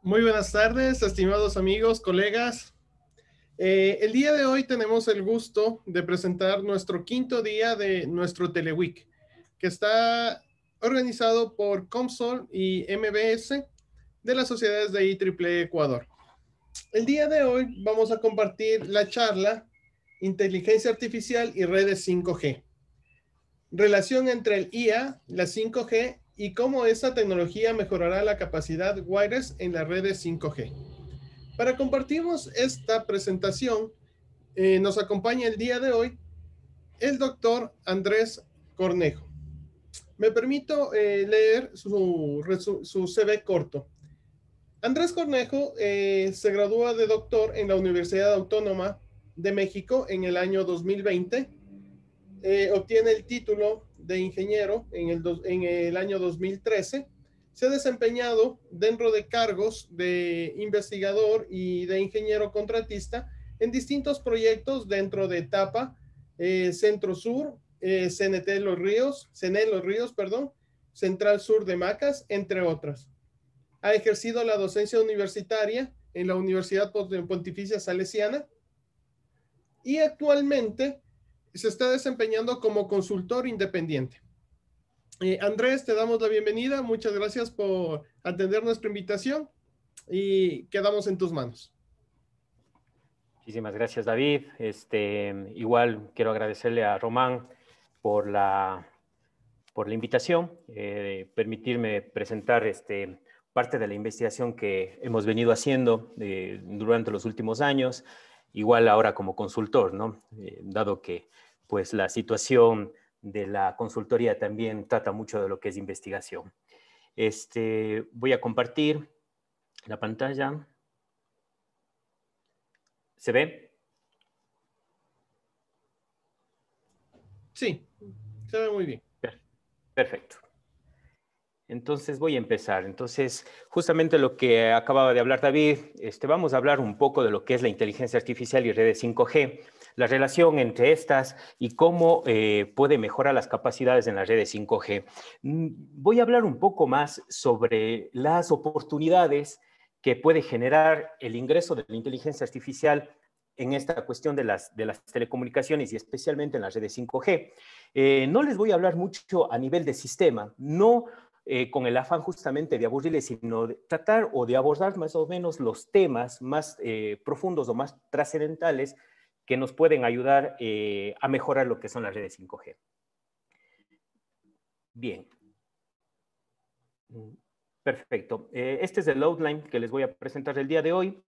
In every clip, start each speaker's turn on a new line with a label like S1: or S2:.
S1: Muy buenas tardes, estimados amigos, colegas. El día de hoy tenemos el gusto de presentar nuestro quinto día de nuestro Teleweek, que está organizado por Comsol y MBS de las sociedades de IEEE Ecuador. El día de hoy vamos a compartir la charla Inteligencia Artificial y redes 5G. Relación entre el IA, la 5G y cómo esta tecnología mejorará la capacidad wireless en las redes 5G. Para compartirnos esta presentación, nos acompaña el día de hoy el doctor Andrés Cornejo. Me permito leer su CV corto. Andrés Cornejo se gradúa de doctor en la Universidad Autónoma de México en el año 2020. Obtiene el título de ingeniero en el año 2013. Se ha desempeñado dentro de cargos de investigador y de ingeniero contratista en distintos proyectos dentro de TAPA, Centro Sur, CNT Los Ríos, CNE Los Ríos, perdón, Central Sur de Macas, entre otras. Ha ejercido la docencia universitaria en la Universidad Pontificia Salesiana y actualmente se está desempeñando como consultor independiente. Andrés, te damos la bienvenida. Muchas gracias por atender nuestra invitación y quedamos en tus manos.
S2: Muchísimas gracias, David. Igual quiero agradecerle a Román por la invitación, permitirme presentar parte de la investigación que hemos venido haciendo durante los últimos años, igual ahora como consultor, ¿no? Dado que pues, la situación de la consultoría también trata mucho de lo que es investigación. Voy a compartir la pantalla. ¿Se ve?
S1: Sí, se ve muy bien.
S2: Perfecto. Entonces voy a empezar. Entonces, justamente lo que acababa de hablar David, vamos a hablar un poco de lo que es la inteligencia artificial y redes 5G, la relación entre estas y cómo puede mejorar las capacidades en las redes 5G. Voy a hablar un poco más sobre las oportunidades que puede generar el ingreso de la inteligencia artificial en esta cuestión de las telecomunicaciones y especialmente en las redes 5G. No les voy a hablar mucho a nivel de sistema, no con el afán justamente de aburrirles, sino de tratar o de abordar más o menos los temas más profundos o más trascendentales que nos pueden ayudar a mejorar lo que son las redes 5G. Bien. Perfecto. Este es el outline que les voy a presentar el día de hoy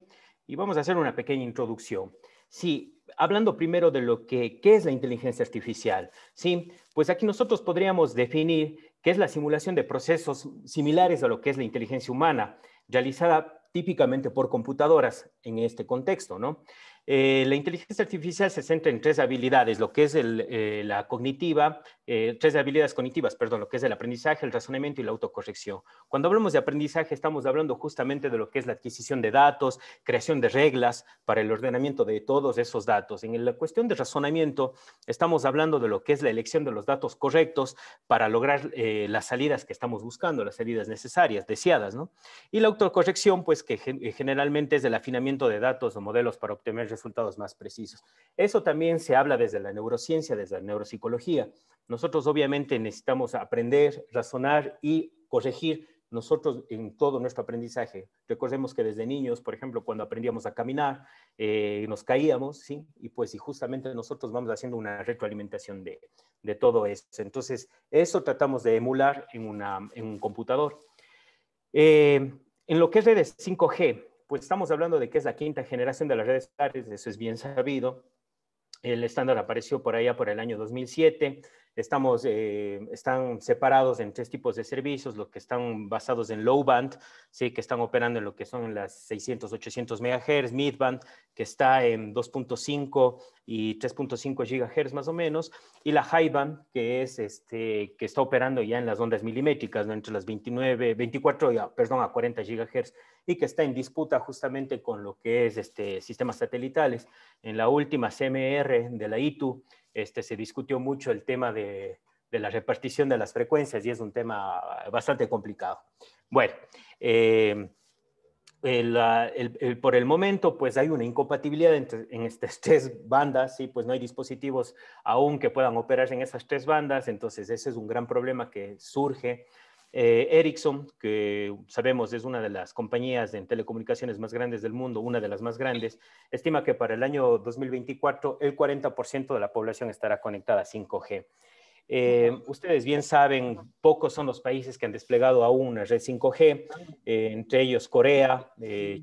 S2: y vamos a hacer una pequeña introducción. Sí, hablando primero de lo ¿qué es la inteligencia artificial? Sí, pues aquí nosotros podríamos definir qué es la simulación de procesos similares a lo que es la inteligencia humana, realizada típicamente por computadoras en este contexto, ¿no? La inteligencia artificial se centra en tres habilidades, lo que es la cognitiva, tres habilidades cognitivas, perdón, lo que es el aprendizaje, el razonamiento y la autocorrección. Cuando hablamos de aprendizaje, estamos hablando justamente de lo que es la adquisición de datos, creación de reglas para el ordenamiento de todos esos datos. En la cuestión de razonamiento, estamos hablando de lo que es la elección de los datos correctos para lograr las salidas que estamos buscando, las salidas necesarias, deseadas, ¿no? Y la autocorrección, pues que generalmente es el afinamiento de datos o modelos para obtener resultados más precisos. Eso también se habla desde la neurociencia, desde la neuropsicología. Nosotros obviamente necesitamos aprender, razonar y corregir nosotros en todo nuestro aprendizaje. Recordemos que desde niños, por ejemplo, cuando aprendíamos a caminar, nos caíamos, ¿sí? Y pues y justamente nosotros vamos haciendo una retroalimentación de todo eso. Entonces, eso tratamos de emular en un computador. En lo que es redes 5G, pues estamos hablando de que es la quinta generación de las redes celulares, eso es bien sabido. El estándar apareció por allá por el año 2007. Están separados en tres tipos de servicios, los que están basados en low band, ¿sí? Que están operando en lo que son las 600, 800 MHz, mid band, que está en 2.5 y 3.5 GHz más o menos, y la high band, que está operando ya en las ondas milimétricas, ¿no? Entre las 24 a 40 GHz, y que está en disputa justamente con lo que es sistemas satelitales. En la última CMR de la ITU, se discutió mucho el tema de la repartición de las frecuencias y es un tema bastante complicado. Bueno, Por el momento, pues hay una incompatibilidad en estas tres bandas, ¿sí? Pues no hay dispositivos aún que puedan operar en esas tres bandas, entonces ese es un gran problema que surge. Ericsson, que sabemos es una de las compañías de telecomunicaciones más grandes del mundo, una de las más grandes, estima que para el año 2024 el 40% de la población estará conectada a 5G. Ustedes bien saben, pocos son los países que han desplegado aún una red 5G, entre ellos Corea,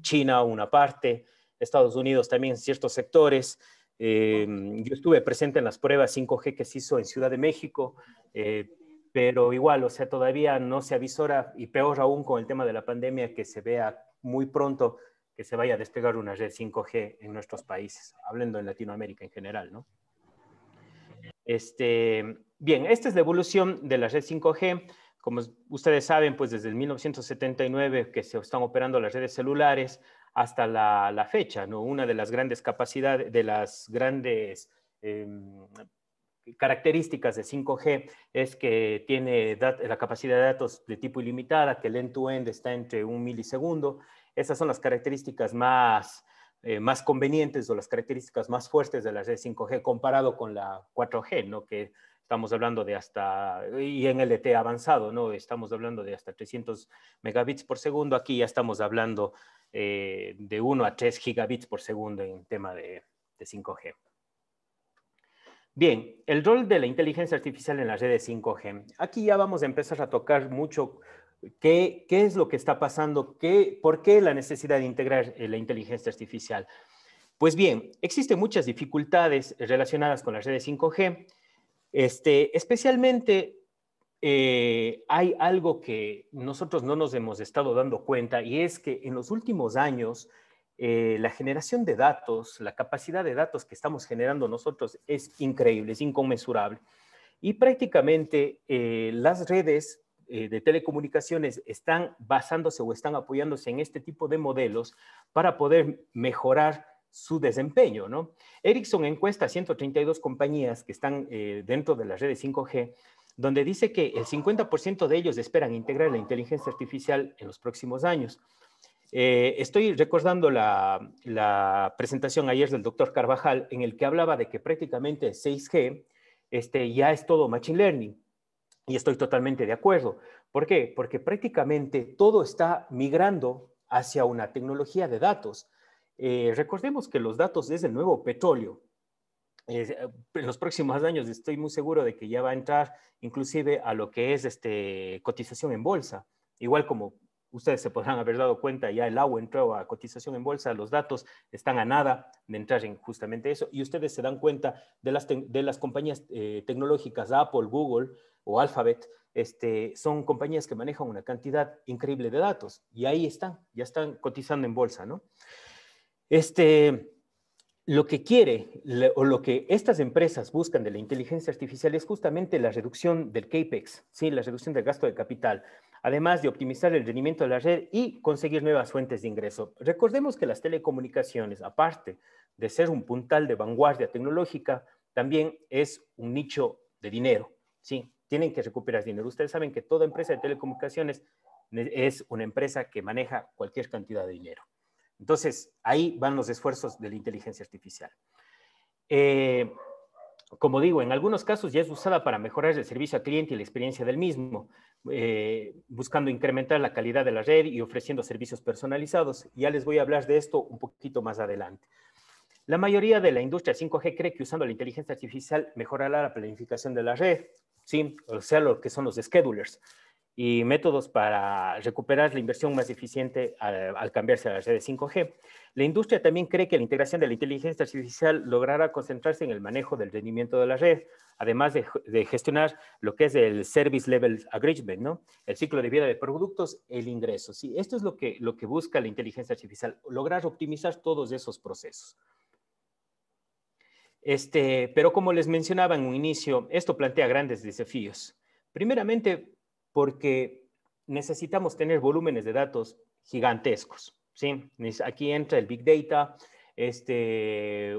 S2: China una parte, Estados Unidos también en ciertos sectores. Yo estuve presente en las pruebas 5G que se hizo en Ciudad de México, pero igual, o sea, todavía no se avisora, y peor aún con el tema de la pandemia, que se vea muy pronto que se vaya a desplegar una red 5G en nuestros países, hablando en Latinoamérica en general, ¿no? Bien, esta es la evolución de la red 5G. Como ustedes saben, pues desde el 1979 que se están operando las redes celulares hasta la fecha, ¿no? Una de las grandes capacidades, de las grandes características de 5G es que tiene la capacidad de datos de tipo ilimitada, que el end-to-end está entre 1 milisegundo. Esas son las características más convenientes o las características más fuertes de la red 5G comparado con la 4G, ¿no? Que estamos hablando de hasta, y en LTE avanzado, ¿no? Estamos hablando de hasta 300 megabits por segundo. Aquí ya estamos hablando de 1 a 3 gigabits por segundo en tema de 5G. Bien, el rol de la inteligencia artificial en las redes 5G. Aquí ya vamos a empezar a tocar mucho qué es lo que está pasando, por qué la necesidad de integrar la inteligencia artificial. Pues bien, existen muchas dificultades relacionadas con las redes 5G. Especialmente hay algo que nosotros no nos hemos estado dando cuenta, y es que en los últimos años la generación de datos, la capacidad de datos que estamos generando nosotros es increíble, es inconmensurable. Y prácticamente las redes de telecomunicaciones están basándose o están apoyándose en este tipo de modelos para poder mejorar su desempeño, ¿no? Ericsson encuesta a 132 compañías que están dentro de las redes 5G, donde dice que el 50% de ellos esperan integrar la inteligencia artificial en los próximos años. Estoy recordando la presentación ayer del doctor Carvajal, en el que hablaba de que prácticamente 6G ya es todo Machine Learning. Y estoy totalmente de acuerdo. ¿Por qué? Porque prácticamente todo está migrando hacia una tecnología de datos. Recordemos que los datos es el nuevo petróleo. En los próximos años estoy muy seguro de que ya va a entrar inclusive a lo que es cotización en bolsa. Igual como ustedes se podrán haber dado cuenta, ya el agua entró a cotización en bolsa, los datos están a nada de entrar en justamente eso, y ustedes se dan cuenta de las compañías tecnológicas, Apple, Google o Alphabet, son compañías que manejan una cantidad increíble de datos, y ahí están, ya están cotizando en bolsa, ¿no? Lo que quiere o lo que estas empresas buscan de la inteligencia artificial es justamente la reducción del CAPEX, ¿sí? La reducción del gasto de capital, además de optimizar el rendimiento de la red y conseguir nuevas fuentes de ingreso. Recordemos que las telecomunicaciones, aparte de ser un puntal de vanguardia tecnológica, también es un nicho de dinero, ¿sí? Tienen que recuperar dinero. Ustedes saben que toda empresa de telecomunicaciones es una empresa que maneja cualquier cantidad de dinero. Entonces, ahí van los esfuerzos de la inteligencia artificial. Como digo, en algunos casos ya es usada para mejorar el servicio al cliente y la experiencia del mismo, buscando incrementar la calidad de la red y ofreciendo servicios personalizados. Ya les voy a hablar de esto un poquito más adelante. La mayoría de la industria 5G cree que usando la inteligencia artificial mejorará la planificación de la red, ¿sí? O sea, lo que son los schedulers y métodos para recuperar la inversión más eficiente al cambiarse a las redes 5G. La industria también cree que la integración de la inteligencia artificial logrará concentrarse en el manejo del rendimiento de la red, además de gestionar lo que es el Service Level Agreement, ¿no? El ciclo de vida de productos, el ingreso. ¿Sí? Esto es lo que busca la inteligencia artificial, lograr optimizar todos esos procesos. Pero como les mencionaba en un inicio, esto plantea grandes desafíos. Primeramente, porque necesitamos tener volúmenes de datos gigantescos, ¿sí? Aquí entra el Big Data.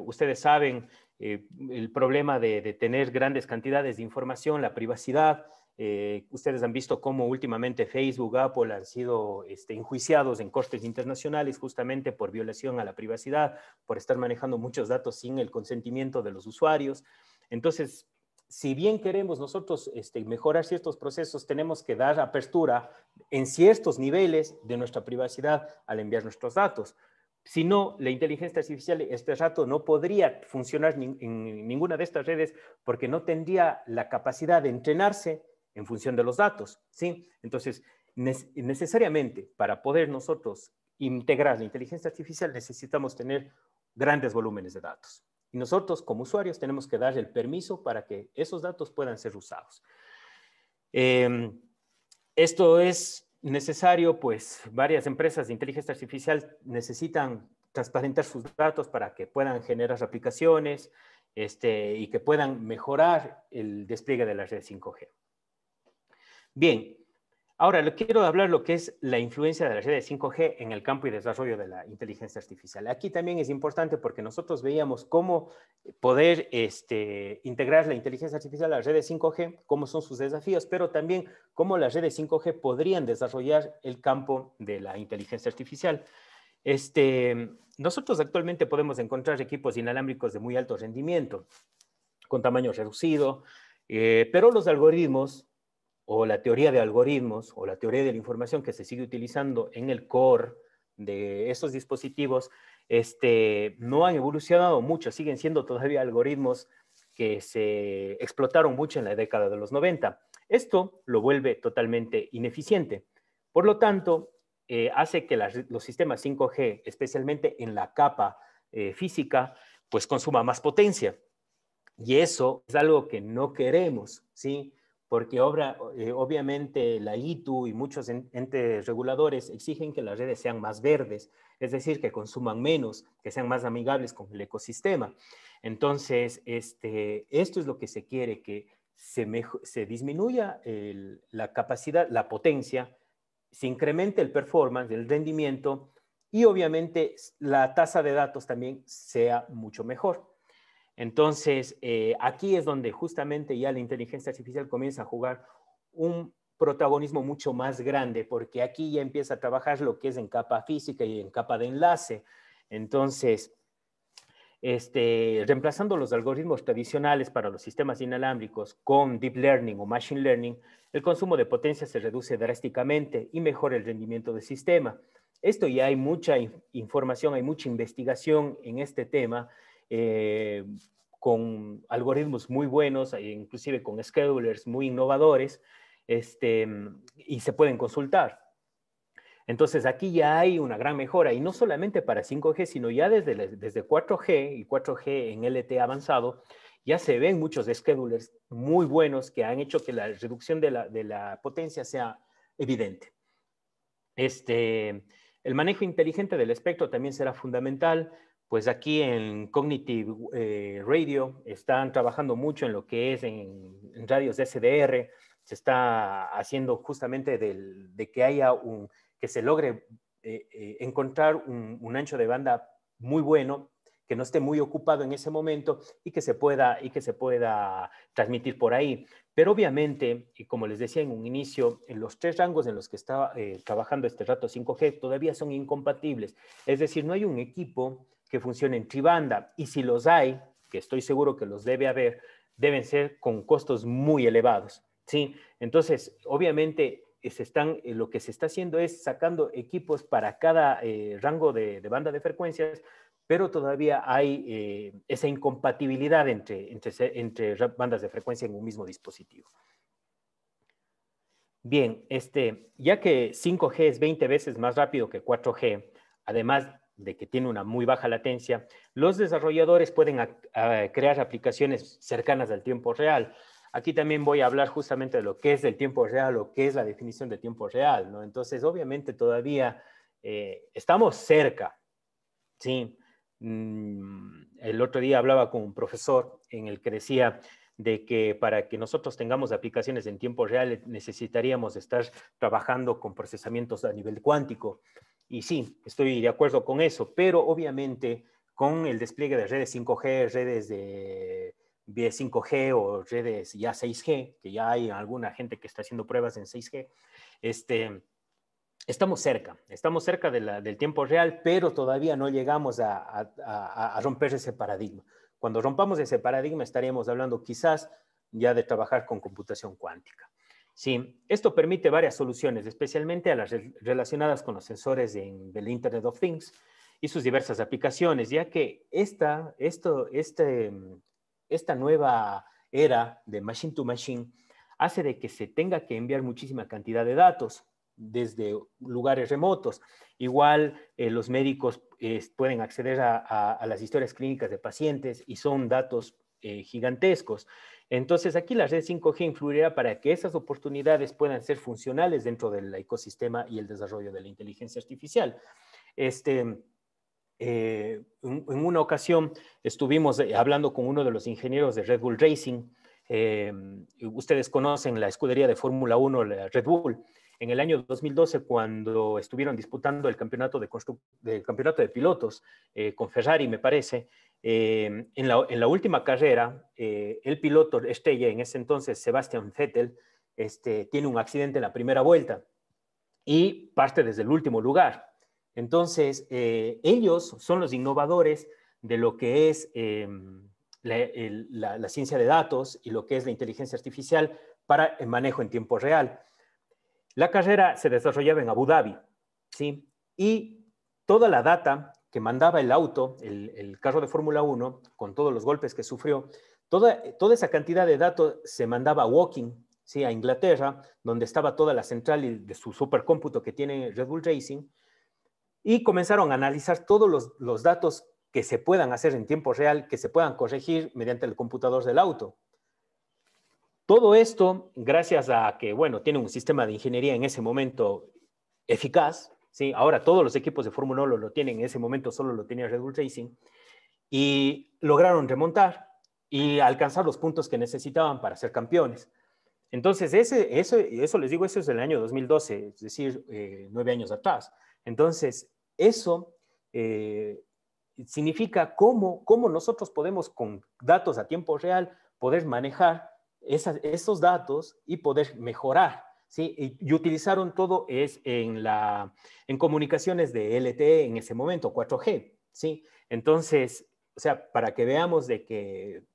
S2: Ustedes saben el problema de tener grandes cantidades de información, la privacidad, Ustedes han visto cómo últimamente Facebook, Apple han sido enjuiciados en cortes internacionales justamente por violación a la privacidad, por estar manejando muchos datos sin el consentimiento de los usuarios. Entonces, si bien queremos nosotros mejorar ciertos procesos, tenemos que dar apertura en ciertos niveles de nuestra privacidad al enviar nuestros datos. Si no, la inteligencia artificial este rato no podría funcionar en ninguna de estas redes porque no tendría la capacidad de entrenarse en función de los datos, ¿sí? Entonces, necesariamente para poder nosotros integrar la inteligencia artificial necesitamos tener grandes volúmenes de datos. Y nosotros como usuarios tenemos que dar el permiso para que esos datos puedan ser usados. Esto es necesario, pues varias empresas de inteligencia artificial necesitan transparentar sus datos para que puedan generar aplicaciones y que puedan mejorar el despliegue de la red 5G. Bien, ahora le quiero hablar lo que es la influencia de las redes 5G en el campo y desarrollo de la inteligencia artificial. Aquí también es importante porque nosotros veíamos cómo poder integrar la inteligencia artificial a las redes 5G, cómo son sus desafíos, pero también cómo las redes 5G podrían desarrollar el campo de la inteligencia artificial. Nosotros actualmente podemos encontrar equipos inalámbricos de muy alto rendimiento, con tamaño reducido, pero los algoritmos o la teoría de algoritmos o la teoría de la información que se sigue utilizando en el core de estos dispositivos no han evolucionado mucho, siguen siendo todavía algoritmos que se explotaron mucho en la década de los 90. Esto lo vuelve totalmente ineficiente. Por lo tanto, hace que los sistemas 5G, especialmente en la capa física, pues consuma más potencia. Y eso es algo que no queremos, ¿sí? Porque obviamente la ITU y muchos entes reguladores exigen que las redes sean más verdes, es decir, que consuman menos, que sean más amigables con el ecosistema. Entonces, esto es lo que se quiere, que se disminuya la capacidad, la potencia, se incremente el performance, el rendimiento y obviamente la tasa de datos también sea mucho mejor. Entonces, aquí es donde justamente ya la inteligencia artificial comienza a jugar un protagonismo mucho más grande, porque aquí ya empieza a trabajar lo que es en capa física y en capa de enlace. Entonces, reemplazando los algoritmos tradicionales para los sistemas inalámbricos con Deep Learning o Machine Learning, el consumo de potencia se reduce drásticamente y mejora el rendimiento del sistema. Esto ya hay mucha información, hay mucha investigación en este tema, con algoritmos muy buenos, inclusive con schedulers muy innovadores, y se pueden consultar. Entonces aquí ya hay una gran mejora, y no solamente para 5G, sino ya desde 4G y 4G en LTE avanzado, ya se ven muchos schedulers muy buenos que han hecho que la reducción de la potencia sea evidente. El manejo inteligente del espectro también será fundamental, pues aquí en Cognitive Radio están trabajando mucho en lo que es en radios SDR, se está haciendo justamente de que haya que se logre encontrar un ancho de banda muy bueno, que no esté muy ocupado en ese momento y que se pueda transmitir por ahí. Pero obviamente, y como les decía en un inicio, en los 3 rangos en los que está trabajando este rato 5G todavía son incompatibles. Es decir, no hay un equipo que funcione en tribanda, y si los hay, que estoy seguro que los debe haber, deben ser con costos muy elevados, ¿sí? Entonces, obviamente, lo que se está haciendo es sacando equipos para cada rango de banda de frecuencias, pero todavía hay esa incompatibilidad entre bandas de frecuencia en un mismo dispositivo. Bien, ya que 5G es 20 veces más rápido que 4G, además de que tiene una muy baja latencia, los desarrolladores pueden crear aplicaciones cercanas al tiempo real. Aquí también voy a hablar justamente de lo que es el tiempo real, lo que es la definición de tiempo real, ¿no? Entonces, obviamente, todavía estamos cerca, ¿sí? El otro día hablaba con un profesor en el que decía de que para que nosotros tengamos aplicaciones en tiempo real necesitaríamos estar trabajando con procesamientos a nivel cuántico. Y sí, estoy de acuerdo con eso, pero obviamente con el despliegue de redes 5G, redes vía 5G o redes ya 6G, que ya hay alguna gente que está haciendo pruebas en 6G, estamos cerca del tiempo real, pero todavía no llegamos a romper ese paradigma. Cuando rompamos ese paradigma estaríamos hablando quizás ya de trabajar con computación cuántica. Sí, esto permite varias soluciones, especialmente a las relacionadas con los sensores del Internet of Things y sus diversas aplicaciones, ya que esta nueva era de machine to machine hace de que se tenga que enviar muchísima cantidad de datos desde lugares remotos. Igual los médicos pueden acceder a las historias clínicas de pacientes y son datos gigantescos. Entonces, aquí la red 5G influirá para que esas oportunidades puedan ser funcionales dentro del ecosistema y el desarrollo de la inteligencia artificial. En una ocasión estuvimos hablando con uno de los ingenieros de Red Bull Racing. Ustedes conocen la escudería de Fórmula 1, la Red Bull. En el año 2012, cuando estuvieron disputando el campeonato de pilotos con Ferrari, me parece, en la última carrera, el piloto estrella en ese entonces, Sebastian Vettel, tiene un accidente en la primera vuelta y parte desde el último lugar. Entonces, ellos son los innovadores de lo que es la ciencia de datos y lo que es la inteligencia artificial para el manejo en tiempo real. La carrera se desarrollaba en Abu Dhabi, ¿sí? Y toda la data que mandaba el auto, el carro de Fórmula 1, con todos los golpes que sufrió, toda esa cantidad de datos se mandaba a Woking, ¿sí? A Inglaterra, donde estaba toda la central de su supercómputo que tiene Red Bull Racing, y comenzaron a analizar todos los datos que se puedan hacer en tiempo real, que se puedan corregir mediante el computador del auto. Todo esto, gracias a que, bueno, tiene un sistema de ingeniería en ese momento eficaz, ¿sí? Ahora todos los equipos de Fórmula 1 lo tienen, en ese momento solo lo tenía Red Bull Racing, y lograron remontar y alcanzar los puntos que necesitaban para ser campeones. Entonces, eso les digo, eso es del año 2012, es decir, 9 años atrás. Entonces, eso significa cómo nosotros podemos, con datos a tiempo real, poder manejar esos datos y poder mejorar, ¿sí? Y utilizaron todo en comunicaciones de LTE en ese momento, 4G, ¿sí? Entonces, o sea, para que veamos de que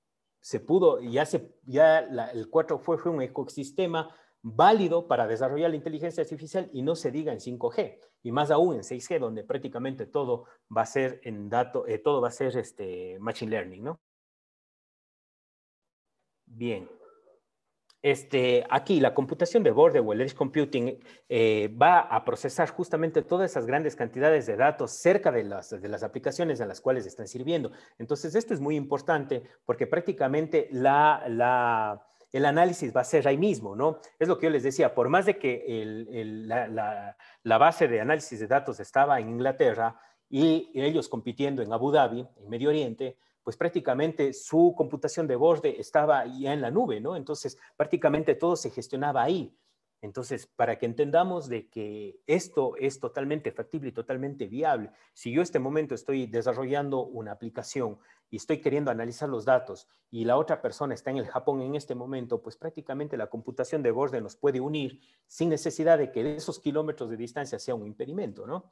S2: se pudo, el 4 fue un ecosistema válido para desarrollar la inteligencia artificial y no se diga en 5G, y más aún en 6G, donde prácticamente todo va a ser todo va a ser machine learning, ¿no? Bien. Aquí la computación de borde o el edge computing va a procesar justamente todas esas grandes cantidades de datos cerca de las aplicaciones a las cuales están sirviendo. Entonces, esto es muy importante porque prácticamente el análisis va a ser ahí mismo, ¿no? Es lo que yo les decía, por más de que la base de análisis de datos estaba en Inglaterra y ellos compitiendo en Abu Dhabi, en Medio Oriente, pues prácticamente su computación de borde estaba ya en la nube, ¿no? Entonces, prácticamente todo se gestionaba ahí. Entonces, para que entendamos de que esto es totalmente factible y totalmente viable, si yo en este momento estoy desarrollando una aplicación y estoy queriendo analizar los datos y la otra persona está en el Japón en este momento, pues prácticamente la computación de borde nos puede unir sin necesidad de que esos kilómetros de distancia sea un impedimento, ¿no?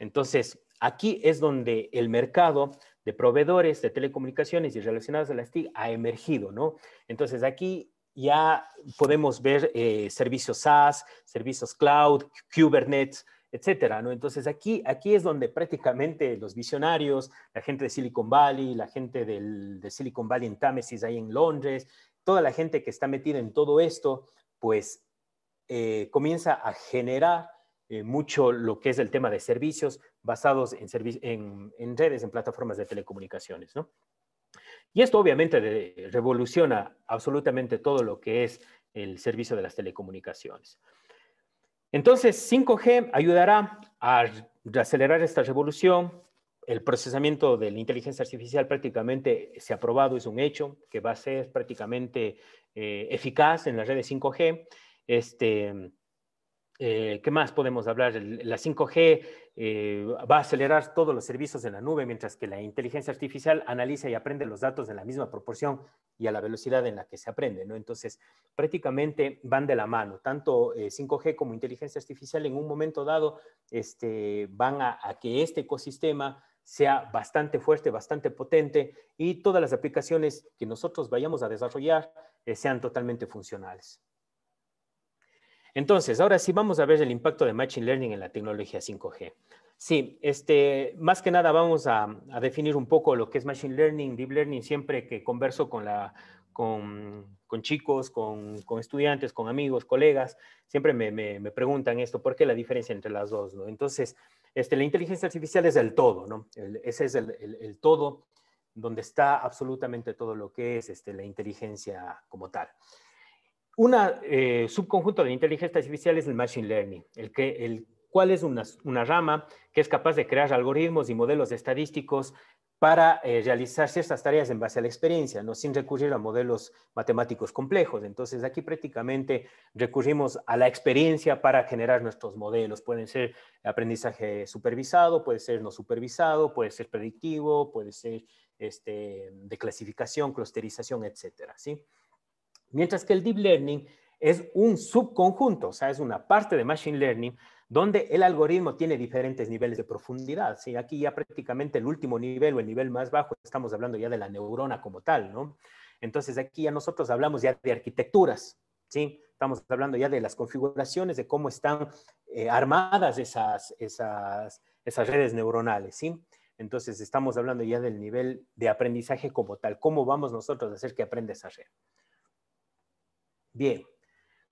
S2: Entonces, aquí es donde el mercado de proveedores de telecomunicaciones y relacionados a las TIC ha emergido, ¿no? Entonces, aquí ya podemos ver servicios SaaS, servicios cloud, Kubernetes, etcétera, ¿no? Entonces, aquí es donde prácticamente los visionarios, la gente de Silicon Valley, la gente de Silicon Valley en Támesis, ahí en Londres, toda la gente que está metida en todo esto, pues comienza a generar mucho lo que es el tema de servicios basados en redes, en plataformas de telecomunicaciones, ¿no? Y esto obviamente revoluciona absolutamente todo lo que es el servicio de las telecomunicaciones. Entonces, 5G ayudará a acelerar esta revolución. El procesamiento de la inteligencia artificial prácticamente se ha probado, es un hecho, que va a ser prácticamente eficaz en las redes 5G. ¿Qué más podemos hablar? La 5G va a acelerar todos los servicios en la nube, mientras que la inteligencia artificial analiza y aprende los datos en la misma proporción y a la velocidad en la que se aprende, ¿no? Entonces, prácticamente van de la mano. Tanto 5G como inteligencia artificial en un momento dado van a que este ecosistema sea bastante fuerte, bastante potente y todas las aplicaciones que nosotros vayamos a desarrollar sean totalmente funcionales. Entonces, ahora sí vamos a ver el impacto de Machine Learning en la tecnología 5G. Sí, más que nada vamos a definir un poco lo que es Machine Learning, Deep Learning, siempre que converso con chicos, con estudiantes, con amigos, colegas, siempre me preguntan esto, ¿por qué la diferencia entre las dos? ¿No? Entonces, la inteligencia artificial es el todo, ¿no? Ese es el todo, donde está absolutamente todo lo que es la inteligencia como tal. Una subconjunto de inteligencia artificial es el Machine Learning, el cual es una rama que es capaz de crear algoritmos y modelos estadísticos para realizar ciertas tareas en base a la experiencia, ¿no? Sin recurrir a modelos matemáticos complejos. Entonces, aquí prácticamente recurrimos a la experiencia para generar nuestros modelos. Pueden ser aprendizaje supervisado, puede ser no supervisado, puede ser predictivo, puede ser de clasificación, clusterización, etcétera, ¿sí? Mientras que el Deep Learning es un subconjunto, o sea, es una parte de Machine Learning donde el algoritmo tiene diferentes niveles de profundidad. ¿Sí? Aquí ya prácticamente el último nivel o el nivel más bajo, estamos hablando ya de la neurona como tal, ¿no? Entonces aquí ya nosotros hablamos ya de arquitecturas, ¿sí? Estamos hablando ya de las configuraciones, de cómo están armadas esas redes neuronales, ¿sí? Entonces estamos hablando ya del nivel de aprendizaje como tal, cómo vamos nosotros a hacer que aprenda esa red. Bien,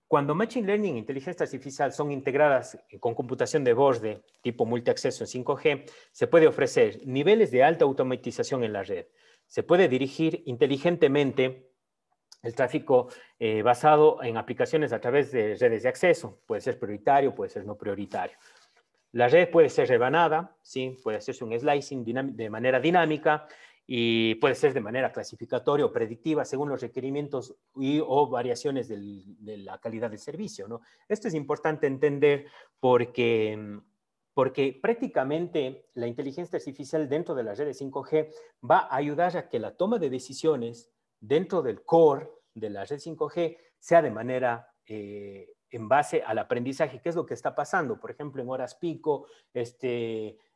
S2: cuando Machine Learning e inteligencia artificial son integradas con computación de borde tipo multiacceso en 5G, se puede ofrecer niveles de alta automatización en la red. Se puede dirigir inteligentemente el tráfico basado en aplicaciones a través de redes de acceso. Puede ser prioritario, puede ser no prioritario. La red puede ser rebanada, ¿sí? Puede hacerse un slicing de manera dinámica y puede ser de manera clasificatoria o predictiva según los requerimientos o variaciones de la calidad del servicio, ¿no? Esto es importante entender porque prácticamente la inteligencia artificial dentro de las redes 5G va a ayudar a que la toma de decisiones dentro del core de la red 5G sea de manera en base al aprendizaje. ¿Qué es lo que está pasando? Por ejemplo, en horas pico,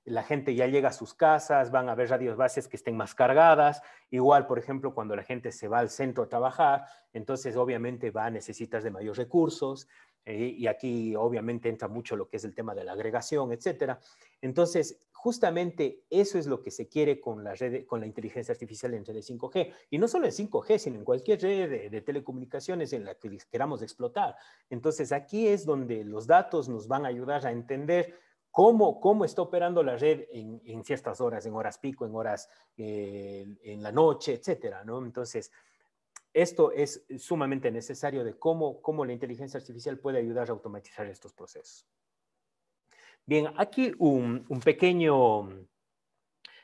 S2: la gente ya llega a sus casas, van a ver radios bases que estén más cargadas. Igual, por ejemplo, cuando la gente se va al centro a trabajar, entonces obviamente va a necesitar de mayores recursos. Y aquí obviamente entra mucho lo que es el tema de la agregación, etcétera. Entonces, justamente eso es lo que se quiere con la inteligencia artificial en redes 5G. Y no solo en 5G, sino en cualquier red de telecomunicaciones en la que queramos explotar. Entonces, aquí es donde los datos nos van a ayudar a entender cómo está operando la red en ciertas horas, en horas pico, en horas en la noche, etcétera, ¿no? Entonces, esto es sumamente necesario de cómo la inteligencia artificial puede ayudar a automatizar estos procesos. Bien, aquí un pequeño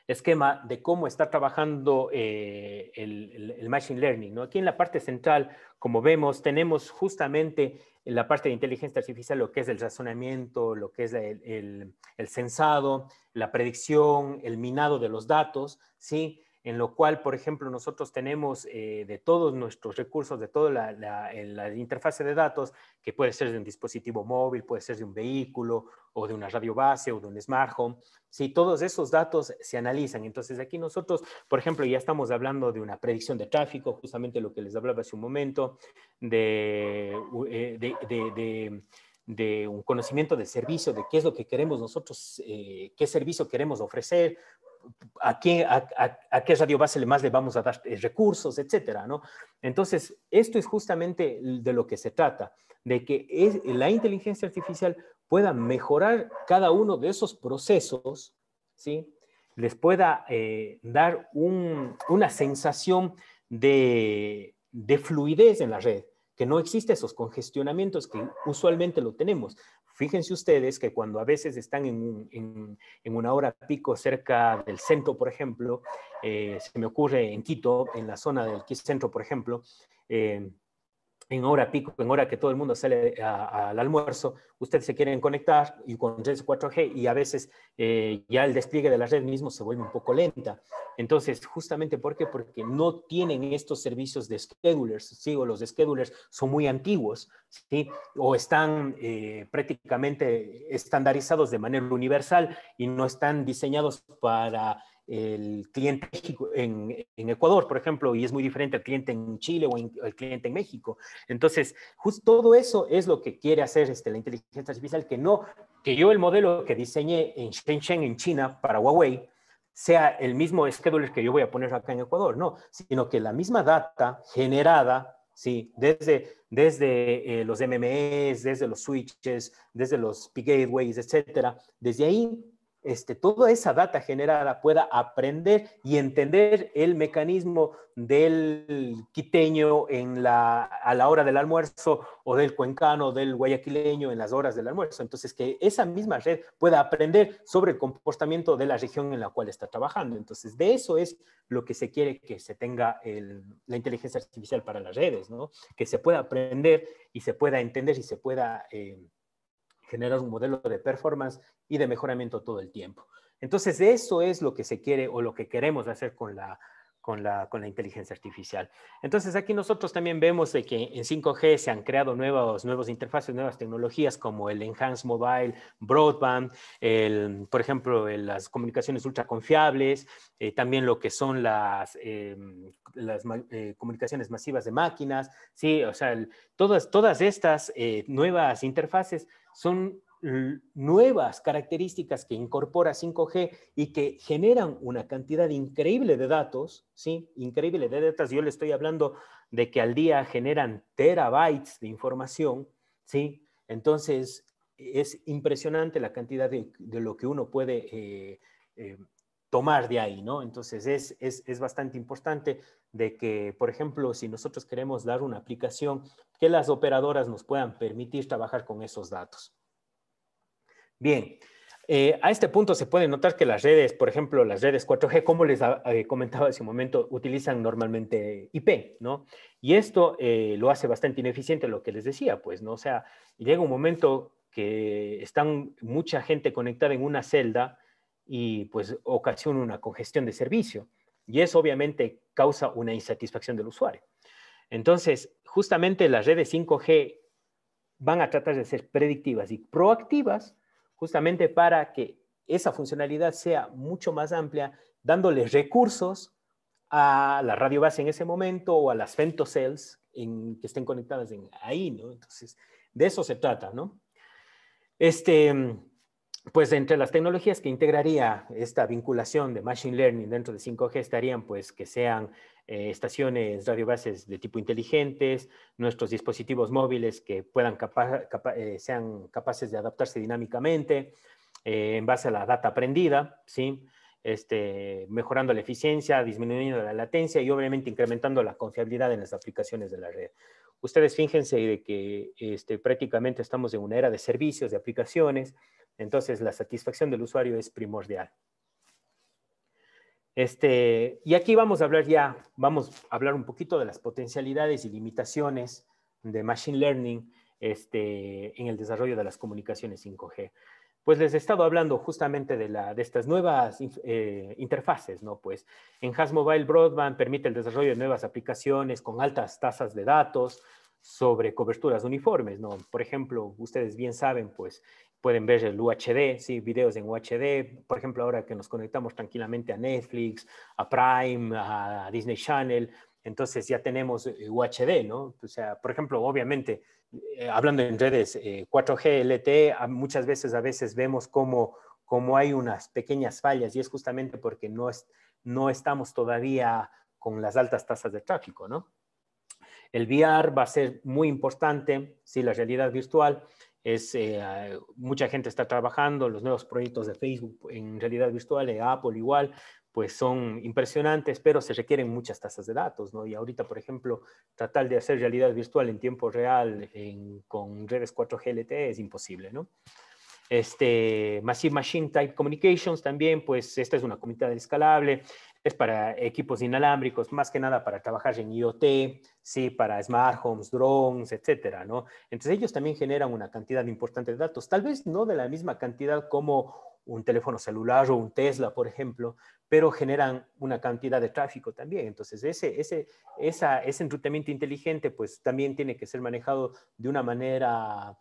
S2: esquema de cómo está trabajando el Machine Learning, ¿no? Aquí en la parte central, como vemos, tenemos justamente en la parte de inteligencia artificial lo que es el razonamiento, lo que es el sensado, la predicción, el minado de los datos, ¿sí? En lo cual, por ejemplo, nosotros tenemos de todos nuestros recursos, de toda la interfase de datos, que puede ser de un dispositivo móvil, puede ser de un vehículo, o de una radio base, o de un smart home. Sí, todos esos datos se analizan. Entonces, aquí nosotros, por ejemplo, ya estamos hablando de una predicción de tráfico, justamente lo que les hablaba hace un momento, de un conocimiento del servicio, de qué es lo que queremos nosotros, qué servicio queremos ofrecer, a qué radio base más le vamos a dar recursos, etcétera, ¿no? Entonces, esto es justamente de lo que se trata, de que la inteligencia artificial pueda mejorar cada uno de esos procesos, ¿sí? Les pueda dar una sensación de fluidez en la red, que no existe esos congestionamientos que usualmente lo tenemos. Fíjense ustedes que cuando a veces están en una hora pico cerca del centro, por ejemplo, se me ocurre en Quito, en la zona del centro, por ejemplo, en hora pico, en hora que todo el mundo sale al almuerzo, ustedes se quieren conectar y con redes 4G y a veces ya el despliegue de la red mismo se vuelve un poco lenta. Entonces, justamente, ¿por qué? Porque no tienen estos servicios de schedulers, ¿sí? O los schedulers son muy antiguos, ¿sí? O están prácticamente estandarizados de manera universal y no están diseñados para el cliente en Ecuador, por ejemplo, y es muy diferente al cliente en Chile o el cliente en México. Entonces, justo todo eso es lo que quiere hacer la inteligencia artificial, que yo el modelo que diseñé en Shenzhen, en China, para Huawei, sea el mismo scheduler que yo voy a poner acá en Ecuador, no, sino que la misma data generada, sí, desde los MMEs, desde los switches, desde los peak gateways, etcétera, desde ahí toda esa data generada pueda aprender y entender el mecanismo del quiteño a la hora del almuerzo o del cuencano, del guayaquileño en las horas del almuerzo. Entonces, que esa misma red pueda aprender sobre el comportamiento de la región en la cual está trabajando. Entonces, de eso es lo que se quiere que se tenga la inteligencia artificial para las redes, ¿no? Que se pueda aprender y se pueda entender y se pueda generar un modelo de performance y de mejoramiento todo el tiempo. Entonces, eso es lo que se quiere o lo que queremos hacer con la inteligencia artificial. Entonces, aquí nosotros también vemos de que en 5G se han creado nuevos interfaces, nuevas tecnologías como el Enhanced Mobile Broadband, por ejemplo, las comunicaciones ultra confiables, también lo que son las comunicaciones masivas de máquinas, ¿sí? O sea, todas estas nuevas interfaces son nuevas características que incorpora 5G y que generan una cantidad increíble de datos, ¿sí? Increíble de datos. Yo le estoy hablando de que al día generan terabytes de información, ¿sí? Entonces, es impresionante la cantidad de lo que uno puede tomar de ahí, ¿no? Entonces, es bastante importante de que, por ejemplo, si nosotros queremos dar una aplicación, que las operadoras nos puedan permitir trabajar con esos datos. Bien, a este punto se puede notar que las redes, por ejemplo, las redes 4G, como les comentaba hace un momento, utilizan normalmente IP, ¿no? Y esto lo hace bastante ineficiente, lo que les decía, pues, ¿no? O sea, llega un momento que están mucha gente conectada en una celda y pues ocasiona una congestión de servicio. Y eso obviamente causa una insatisfacción del usuario. Entonces, justamente las redes 5G van a tratar de ser predictivas y proactivas justamente para que esa funcionalidad sea mucho más amplia, dándoles recursos a la radio base en ese momento o a las femtocells que estén conectadas ahí, ¿no? Entonces, de eso se trata, ¿no? Pues entre las tecnologías que integraría esta vinculación de Machine Learning dentro de 5G estarían pues que sean estaciones radiobases de tipo inteligentes, nuestros dispositivos móviles que puedan sean capaces de adaptarse dinámicamente en base a la data aprendida, ¿sí? Mejorando la eficiencia, disminuyendo la latencia y obviamente incrementando la confiabilidad en las aplicaciones de la red. Ustedes fíjense de que prácticamente estamos en una era de servicios, de aplicaciones, entonces la satisfacción del usuario es primordial. Y aquí vamos a hablar un poquito de las potencialidades y limitaciones de Machine Learning en el desarrollo de las comunicaciones 5G. Pues les he estado hablando justamente de estas nuevas interfaces, ¿no? Pues Enhanced Mobile Broadband permite el desarrollo de nuevas aplicaciones con altas tasas de datos sobre coberturas uniformes, ¿no? Por ejemplo, ustedes bien saben, pues pueden ver el UHD, ¿sí? Videos en UHD, por ejemplo, ahora que nos conectamos tranquilamente a Netflix, a Prime, a Disney Channel, entonces ya tenemos UHD, ¿no? O sea, por ejemplo, obviamente, hablando en redes 4G, LTE, muchas veces a veces vemos como hay unas pequeñas fallas y es justamente porque no estamos todavía con las altas tasas de tráfico, ¿no? El VR va a ser muy importante, sí, la realidad virtual. Mucha gente está trabajando, los nuevos proyectos de Facebook en realidad virtual, de Apple igual, pues son impresionantes, pero se requieren muchas tasas de datos, ¿no? Y ahorita, por ejemplo, tratar de hacer realidad virtual en tiempo real con redes 4G LTE es imposible, ¿no? Massive Machine Type Communications también, pues esta es una comunidad escalable. es para equipos inalámbricos, más que nada para trabajar en IoT, sí, para smart homes, drones, etcétera, ¿no? Entonces ellos también generan una cantidad importante de datos, tal vez no de la misma cantidad como un teléfono celular o un Tesla, por ejemplo, pero generan una cantidad de tráfico también. Entonces ese enrutamiento inteligente pues también tiene que ser manejado de una manera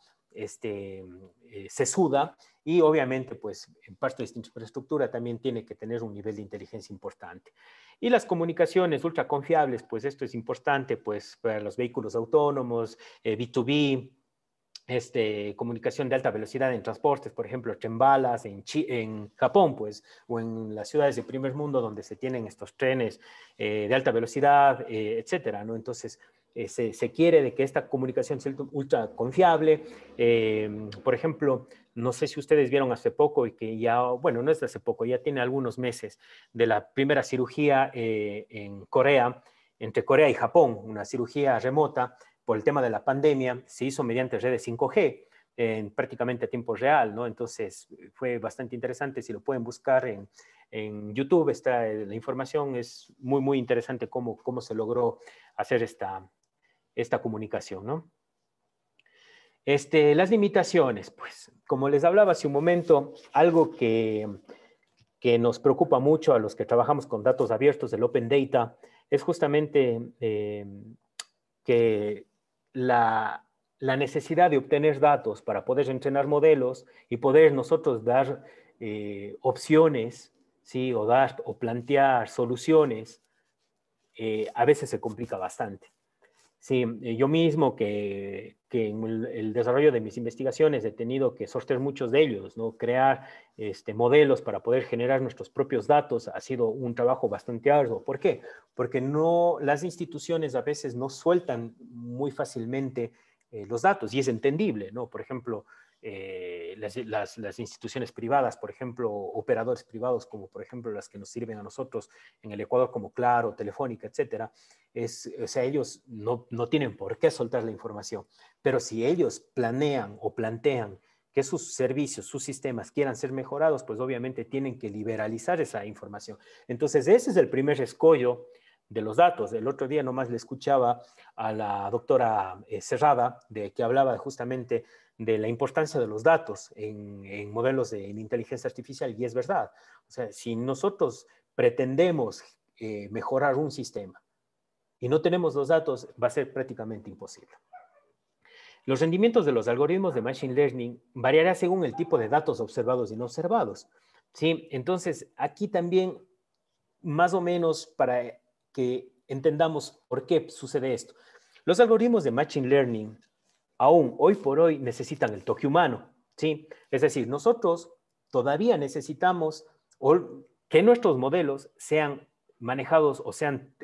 S2: sesuda, y obviamente pues en parte de esta infraestructura también tiene que tener un nivel de inteligencia importante. Y las comunicaciones ultra confiables, pues esto es importante pues para los vehículos autónomos, B2B, comunicación de alta velocidad en transportes, por ejemplo, tren balas en Japón, pues, o en las ciudades de primer mundo donde se tienen estos trenes de alta velocidad, etcétera, ¿no? Entonces, se quiere de que esta comunicación sea ultra confiable. Por ejemplo, no sé si ustedes vieron hace poco y que ya, bueno, no es de hace poco, ya tiene algunos meses de la primera cirugía en Corea, entre Corea y Japón, una cirugía remota por el tema de la pandemia, se hizo mediante redes 5G, prácticamente a tiempo real, ¿no? Entonces fue bastante interesante, si lo pueden buscar en YouTube, está la información, es muy, muy interesante cómo se logró hacer esta comunicación, ¿no? Las limitaciones, pues, como les hablaba hace un momento, algo que nos preocupa mucho a los que trabajamos con datos abiertos del Open Data es justamente que la necesidad de obtener datos para poder entrenar modelos y poder nosotros dar opciones, ¿sí? O plantear soluciones, a veces se complica bastante. Sí, yo mismo que en el desarrollo de mis investigaciones he tenido que sortear muchos de ellos, ¿no? Crear modelos para poder generar nuestros propios datos ha sido un trabajo bastante arduo. ¿Por qué? Porque las instituciones a veces no sueltan muy fácilmente los datos, y es entendible, ¿no? Por ejemplo, las instituciones privadas, por ejemplo, operadores privados como por ejemplo las que nos sirven a nosotros en el Ecuador como Claro, Telefónica, etcétera, o sea, ellos no tienen por qué soltar la información, pero si ellos planean o plantean que sus servicios, sus sistemas quieran ser mejorados, pues obviamente tienen que liberalizar esa información. Entonces, ese es el primer escollo de los datos. El otro día nomás le escuchaba a la doctora Cerrada, que hablaba justamente de la importancia de los datos en modelos de inteligencia artificial, y es verdad. O sea, si nosotros pretendemos mejorar un sistema y no tenemos los datos, va a ser prácticamente imposible. Los rendimientos de los algoritmos de Machine Learning variará según el tipo de datos observados y no observados, ¿sí? Entonces, aquí también, más o menos para que entendamos por qué sucede esto. Los algoritmos de Machine Learning, aún hoy por hoy, necesitan el toque humano, ¿sí? Es decir, nosotros todavía necesitamos que nuestros modelos sean manejados o sean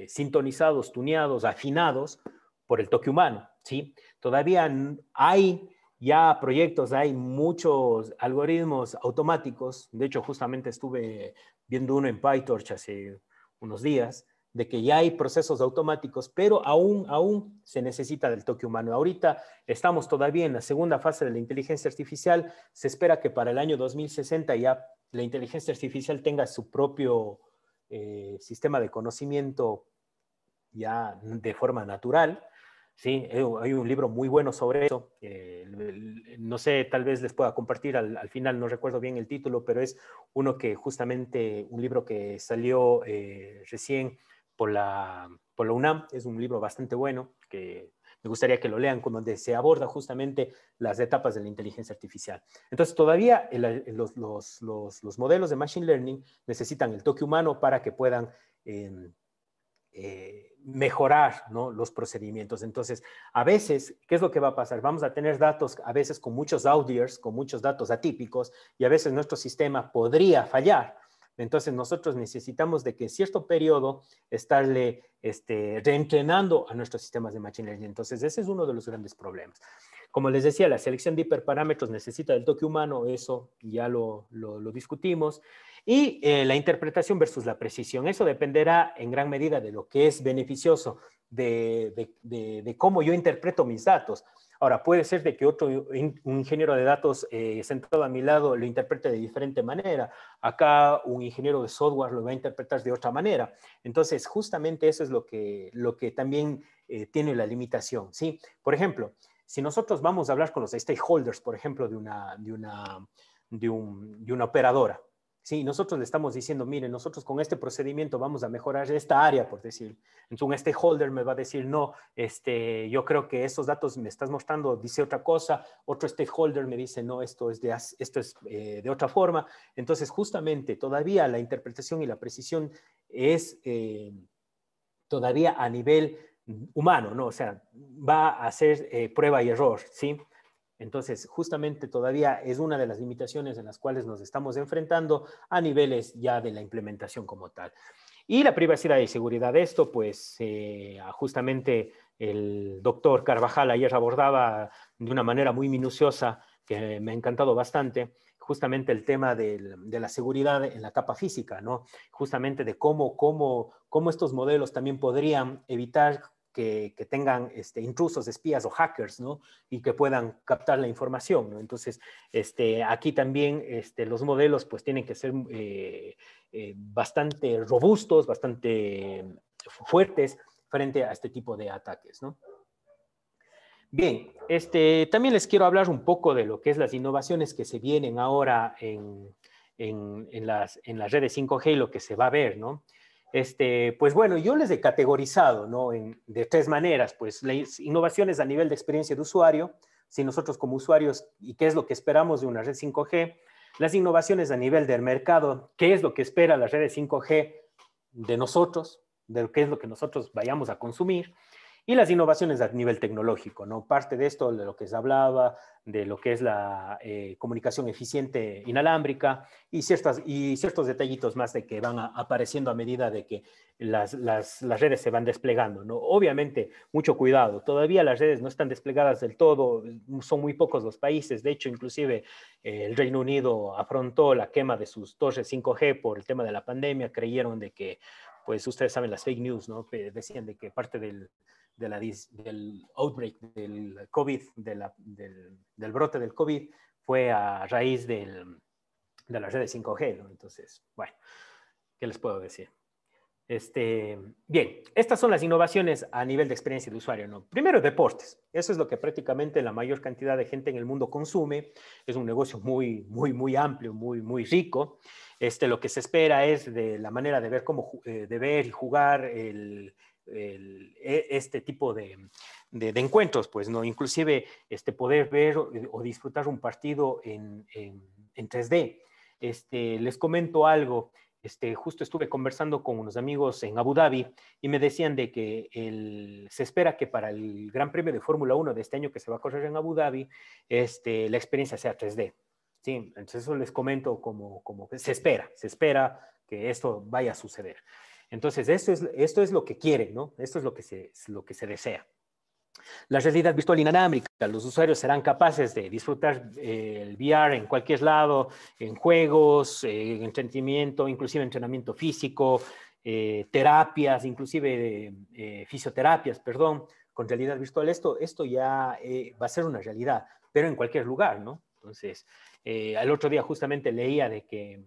S2: sintonizados, tuneados, afinados por el toque humano, ¿sí? Todavía hay ya proyectos, hay muchos algoritmos automáticos. De hecho, justamente estuve viendo uno en PyTorch hace unos días, de que ya hay procesos automáticos, pero aún se necesita del toque humano. Ahorita estamos todavía en la segunda fase de la inteligencia artificial. Se espera que para el año 2060 ya la inteligencia artificial tenga su propio sistema de conocimiento ya de forma natural. Sí, hay un libro muy bueno sobre eso. No sé, tal vez les pueda compartir al final, no recuerdo bien el título, pero es uno que justamente, un libro que salió recién por la UNAM. Es un libro bastante bueno que me gustaría que lo lean, donde se aborda justamente las etapas de la inteligencia artificial. Entonces, todavía los modelos de Machine Learning necesitan el toque humano para que puedan mejorar, ¿no?, los procedimientos. Entonces, a veces, ¿qué es lo que va a pasar? Vamos a tener datos a veces con muchos outliers, con muchos datos atípicos, y a veces nuestro sistema podría fallar. Entonces, nosotros necesitamos de que en cierto periodo estarle reentrenando a nuestros sistemas de Machine Learning. Entonces, ese es uno de los grandes problemas. Como les decía, la selección de hiperparámetros necesita del toque humano, eso ya lo discutimos. Y la interpretación versus la precisión, eso dependerá en gran medida de lo que es beneficioso, de cómo yo interpreto mis datos. Ahora, puede ser de que un ingeniero de datos sentado a mi lado lo interprete de diferente manera. Acá un ingeniero de software lo va a interpretar de otra manera. Entonces, justamente eso es lo que también tiene la limitación, ¿sí? Por ejemplo, si nosotros vamos a hablar con los stakeholders, por ejemplo, de una operadora, sí, nosotros le estamos diciendo, miren, nosotros con este procedimiento vamos a mejorar esta área, por decir. Entonces un stakeholder me va a decir, no, yo creo que estos datos me estás mostrando, dice otra cosa. Otro stakeholder me dice, no, esto es de otra forma. Entonces, justamente, todavía la interpretación y la precisión es todavía a nivel humano, ¿no? O sea, va a ser prueba y error, ¿sí? Entonces, justamente todavía es una de las limitaciones en las cuales nos estamos enfrentando a niveles ya de la implementación como tal. Y la privacidad y seguridad de esto, pues justamente el doctor Carvajal ayer abordaba de una manera muy minuciosa, que me ha encantado bastante, justamente el tema de la seguridad en la capa física, ¿no? Justamente de cómo estos modelos también podrían evitar que tengan intrusos, espías o hackers, ¿no? Y que puedan captar la información, ¿no? Entonces, aquí también los modelos pues tienen que ser bastante robustos, bastante fuertes frente a este tipo de ataques, ¿no? Bien, también les quiero hablar un poco de lo que es las innovaciones que se vienen ahora en las redes 5G y lo que se va a ver, ¿no? Pues bueno, yo les he categorizado, ¿no? De tres maneras, pues las innovaciones a nivel de experiencia de usuario, si nosotros como usuarios, y qué es lo que esperamos de una red 5G, las innovaciones a nivel del mercado, qué es lo que espera la red 5G de nosotros, de qué es lo que nosotros vayamos a consumir, y las innovaciones a nivel tecnológico, ¿no? Parte de esto, de lo que se hablaba, de lo que es la comunicación eficiente inalámbrica y ciertos detallitos más de que van apareciendo a medida de que las redes se van desplegando, ¿no? Obviamente, mucho cuidado. Todavía las redes no están desplegadas del todo, son muy pocos los países. De hecho, inclusive el Reino Unido afrontó la quema de sus torres 5G por el tema de la pandemia. Creyeron de que, pues ustedes saben, las fake news, ¿no? Decían de que parte del outbreak del COVID, del brote del COVID, fue a raíz de las redes 5G, ¿no? Entonces, bueno, ¿qué les puedo decir? Bien, estas son las innovaciones a nivel de experiencia de usuario, ¿no? Primero, deportes. Eso es lo que prácticamente la mayor cantidad de gente en el mundo consume. Es un negocio muy, muy, muy amplio, muy, muy rico. Lo que se espera es de la manera de ver de ver y jugar este tipo de encuentros, pues, ¿no? Inclusive poder ver o disfrutar un partido en 3D. Les comento algo. Justo estuve conversando con unos amigos en Abu Dhabi y me decían de que se espera que para el Gran Premio de Fórmula 1 de este año que se va a correr en Abu Dhabi, la experiencia sea 3D. Sí, entonces eso les comento como que se espera que esto vaya a suceder. Entonces, esto es lo que quieren, ¿no? Esto es lo que se desea. La realidad virtual inalámbrica, los usuarios serán capaces de disfrutar el VR en cualquier lado, en juegos, en entretenimiento, inclusive entrenamiento físico, terapias, inclusive fisioterapias, perdón, con realidad virtual. Esto ya va a ser una realidad, pero en cualquier lugar, ¿no? Entonces, el otro día justamente leía de que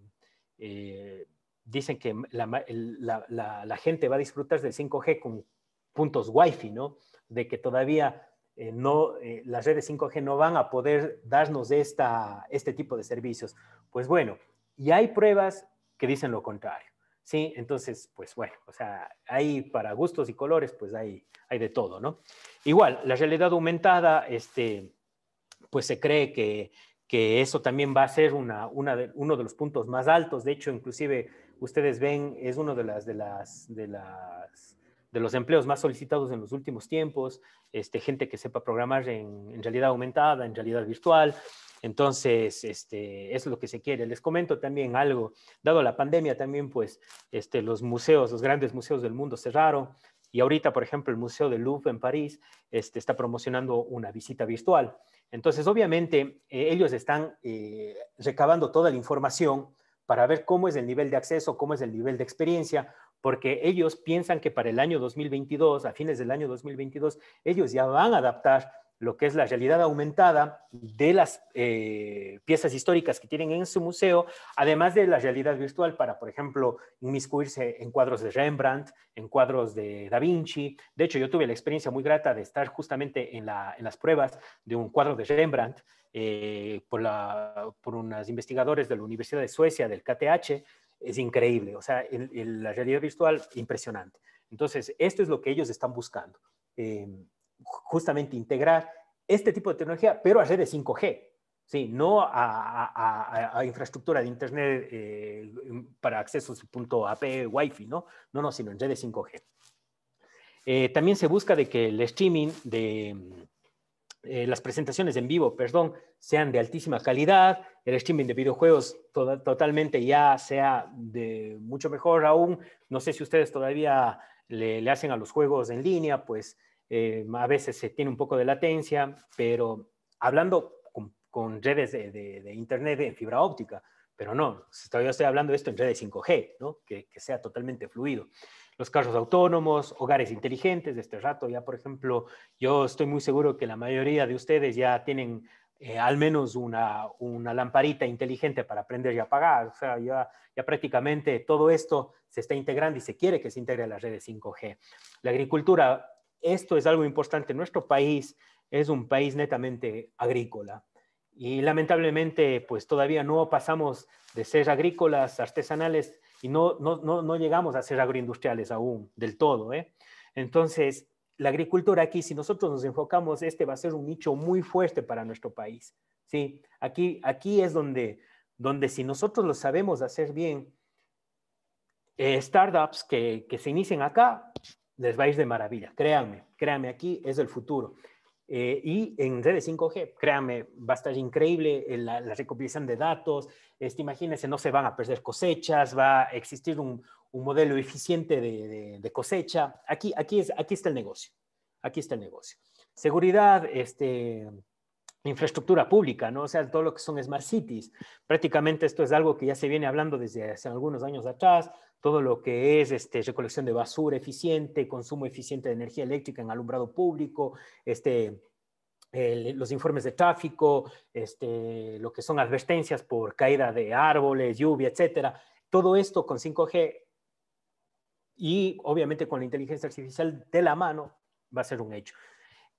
S2: dicen que la gente va a disfrutar del 5G con puntos Wi-Fi, ¿no? De que todavía las redes 5G no van a poder darnos este tipo de servicios. Pues bueno, y hay pruebas que dicen lo contrario, ¿sí? Entonces, pues bueno, o sea, hay para gustos y colores, pues hay de todo, ¿no? Igual, la realidad aumentada, pues se cree que eso también va a ser uno de los puntos más altos. De hecho, inclusive, ustedes ven, es uno de los empleos más solicitados en los últimos tiempos, gente que sepa programar en realidad aumentada, en realidad virtual. Entonces, eso es lo que se quiere. Les comento también algo, dado la pandemia también, pues, los museos, los grandes museos del mundo cerraron, y ahorita, por ejemplo, el Museo del Louvre en París está promocionando una visita virtual. Entonces, obviamente, ellos están recabando toda la información para ver cómo es el nivel de acceso, cómo es el nivel de experiencia, porque ellos piensan que para el año 2022, a fines del año 2022, ellos ya van a adaptar lo que es la realidad aumentada de las piezas históricas que tienen en su museo, además de la realidad virtual para, por ejemplo, inmiscuirse en cuadros de Rembrandt, en cuadros de Da Vinci. De hecho, yo tuve la experiencia muy grata de estar justamente en las pruebas de un cuadro de Rembrandt por unos investigadores de la Universidad de Suecia, del KTH. Es increíble, o sea, la realidad virtual, impresionante. Entonces, esto es lo que ellos están buscando. Justamente integrar este tipo de tecnología, pero a redes 5G, ¿sí? No a infraestructura de Internet para accesos punto AP, Wi-Fi, ¿no? No, sino en redes 5G. También se busca de que el streaming de las presentaciones en vivo, perdón, sean de altísima calidad, el streaming de videojuegos totalmente ya sea de mucho mejor aún. No sé si ustedes todavía le hacen a los juegos en línea, pues a veces se tiene un poco de latencia, pero hablando con redes de Internet en fibra óptica, pero no, todavía estoy hablando de esto en redes 5G, ¿no? Que sea totalmente fluido. Los carros autónomos, hogares inteligentes, de este rato ya, por ejemplo, yo estoy muy seguro que la mayoría de ustedes ya tienen al menos una lamparita inteligente para prender y apagar. O sea, ya prácticamente todo esto se está integrando y se quiere que se integre a las redes 5G. La agricultura, esto es algo importante. Nuestro país es un país netamente agrícola. Y lamentablemente, pues todavía no pasamos de ser agrícolas, artesanales, y no llegamos a ser agroindustriales aún del todo, ¿eh? Entonces, la agricultura aquí, si nosotros nos enfocamos, este va a ser un nicho muy fuerte para nuestro país, ¿sí? Aquí es donde si nosotros lo sabemos hacer bien, startups que se inicien acá, les va a ir de maravilla, créanme, aquí es el futuro. Y en redes 5G, créanme, va a estar increíble la recopilación de datos. Imagínense, no se van a perder cosechas, va a existir un modelo eficiente de cosecha. Aquí está el negocio. Aquí está el negocio. Seguridad, infraestructura pública, ¿no? O sea, todo lo que son smart cities. Prácticamente esto es algo que ya se viene hablando desde hace algunos años atrás. Todo lo que es recolección de basura eficiente, consumo eficiente de energía eléctrica en alumbrado público, los informes de tráfico, lo que son advertencias por caída de árboles, lluvia, etcétera. Todo esto con 5G y obviamente con la inteligencia artificial de la mano va a ser un hecho.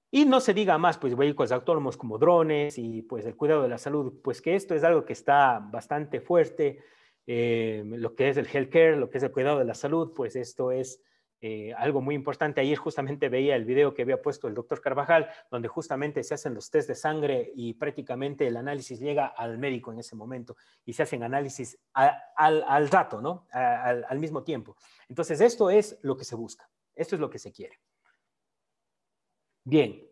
S2: Y no se diga más, pues vehículos autónomos como drones y pues el cuidado de la salud, pues que esto es algo que está bastante fuerte. Lo que es el healthcare, lo que es el cuidado de la salud, pues esto es algo muy importante. Ayer justamente veía el video que había puesto el doctor Carvajal, donde justamente se hacen los test de sangre y prácticamente el análisis llega al médico en ese momento y se hacen análisis al rato, ¿no? Al mismo tiempo. Entonces esto es lo que se busca, esto es lo que se quiere. Bien,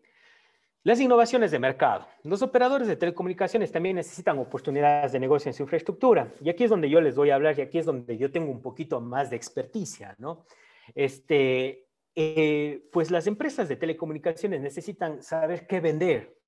S2: las innovaciones de mercado. Los operadores de telecomunicaciones también necesitan oportunidades de negocio en su infraestructura. Y aquí es donde yo les voy a hablar y aquí es donde yo tengo un poquito más de experticia, ¿no? Pues las empresas de telecomunicaciones necesitan saber qué vender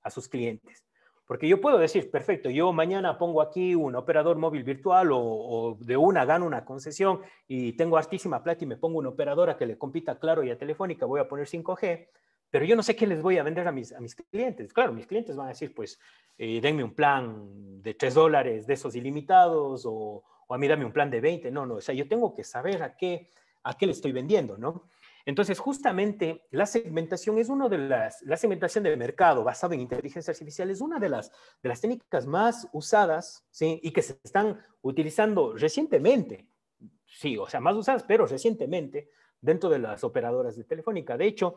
S2: a sus clientes. Porque yo puedo decir, perfecto, yo mañana pongo aquí un operador móvil virtual o de una gano una concesión y tengo hartísima plata y me pongo una operadora que le compita a Claro y a Telefónica, voy a poner 5G, pero yo no sé qué les voy a vender a mis clientes. Claro, mis clientes van a decir, pues, denme un plan de $3 de esos ilimitados o a mí dame un plan de 20. No, o sea, yo tengo que saber a qué le estoy vendiendo, ¿no? Entonces, justamente, la segmentación es una de la segmentación de mercado basado en inteligencia artificial es una de las técnicas más usadas, ¿sí? Y que se están utilizando recientemente, sí, o sea, más usadas, pero recientemente dentro de las operadoras de Telefónica. De hecho,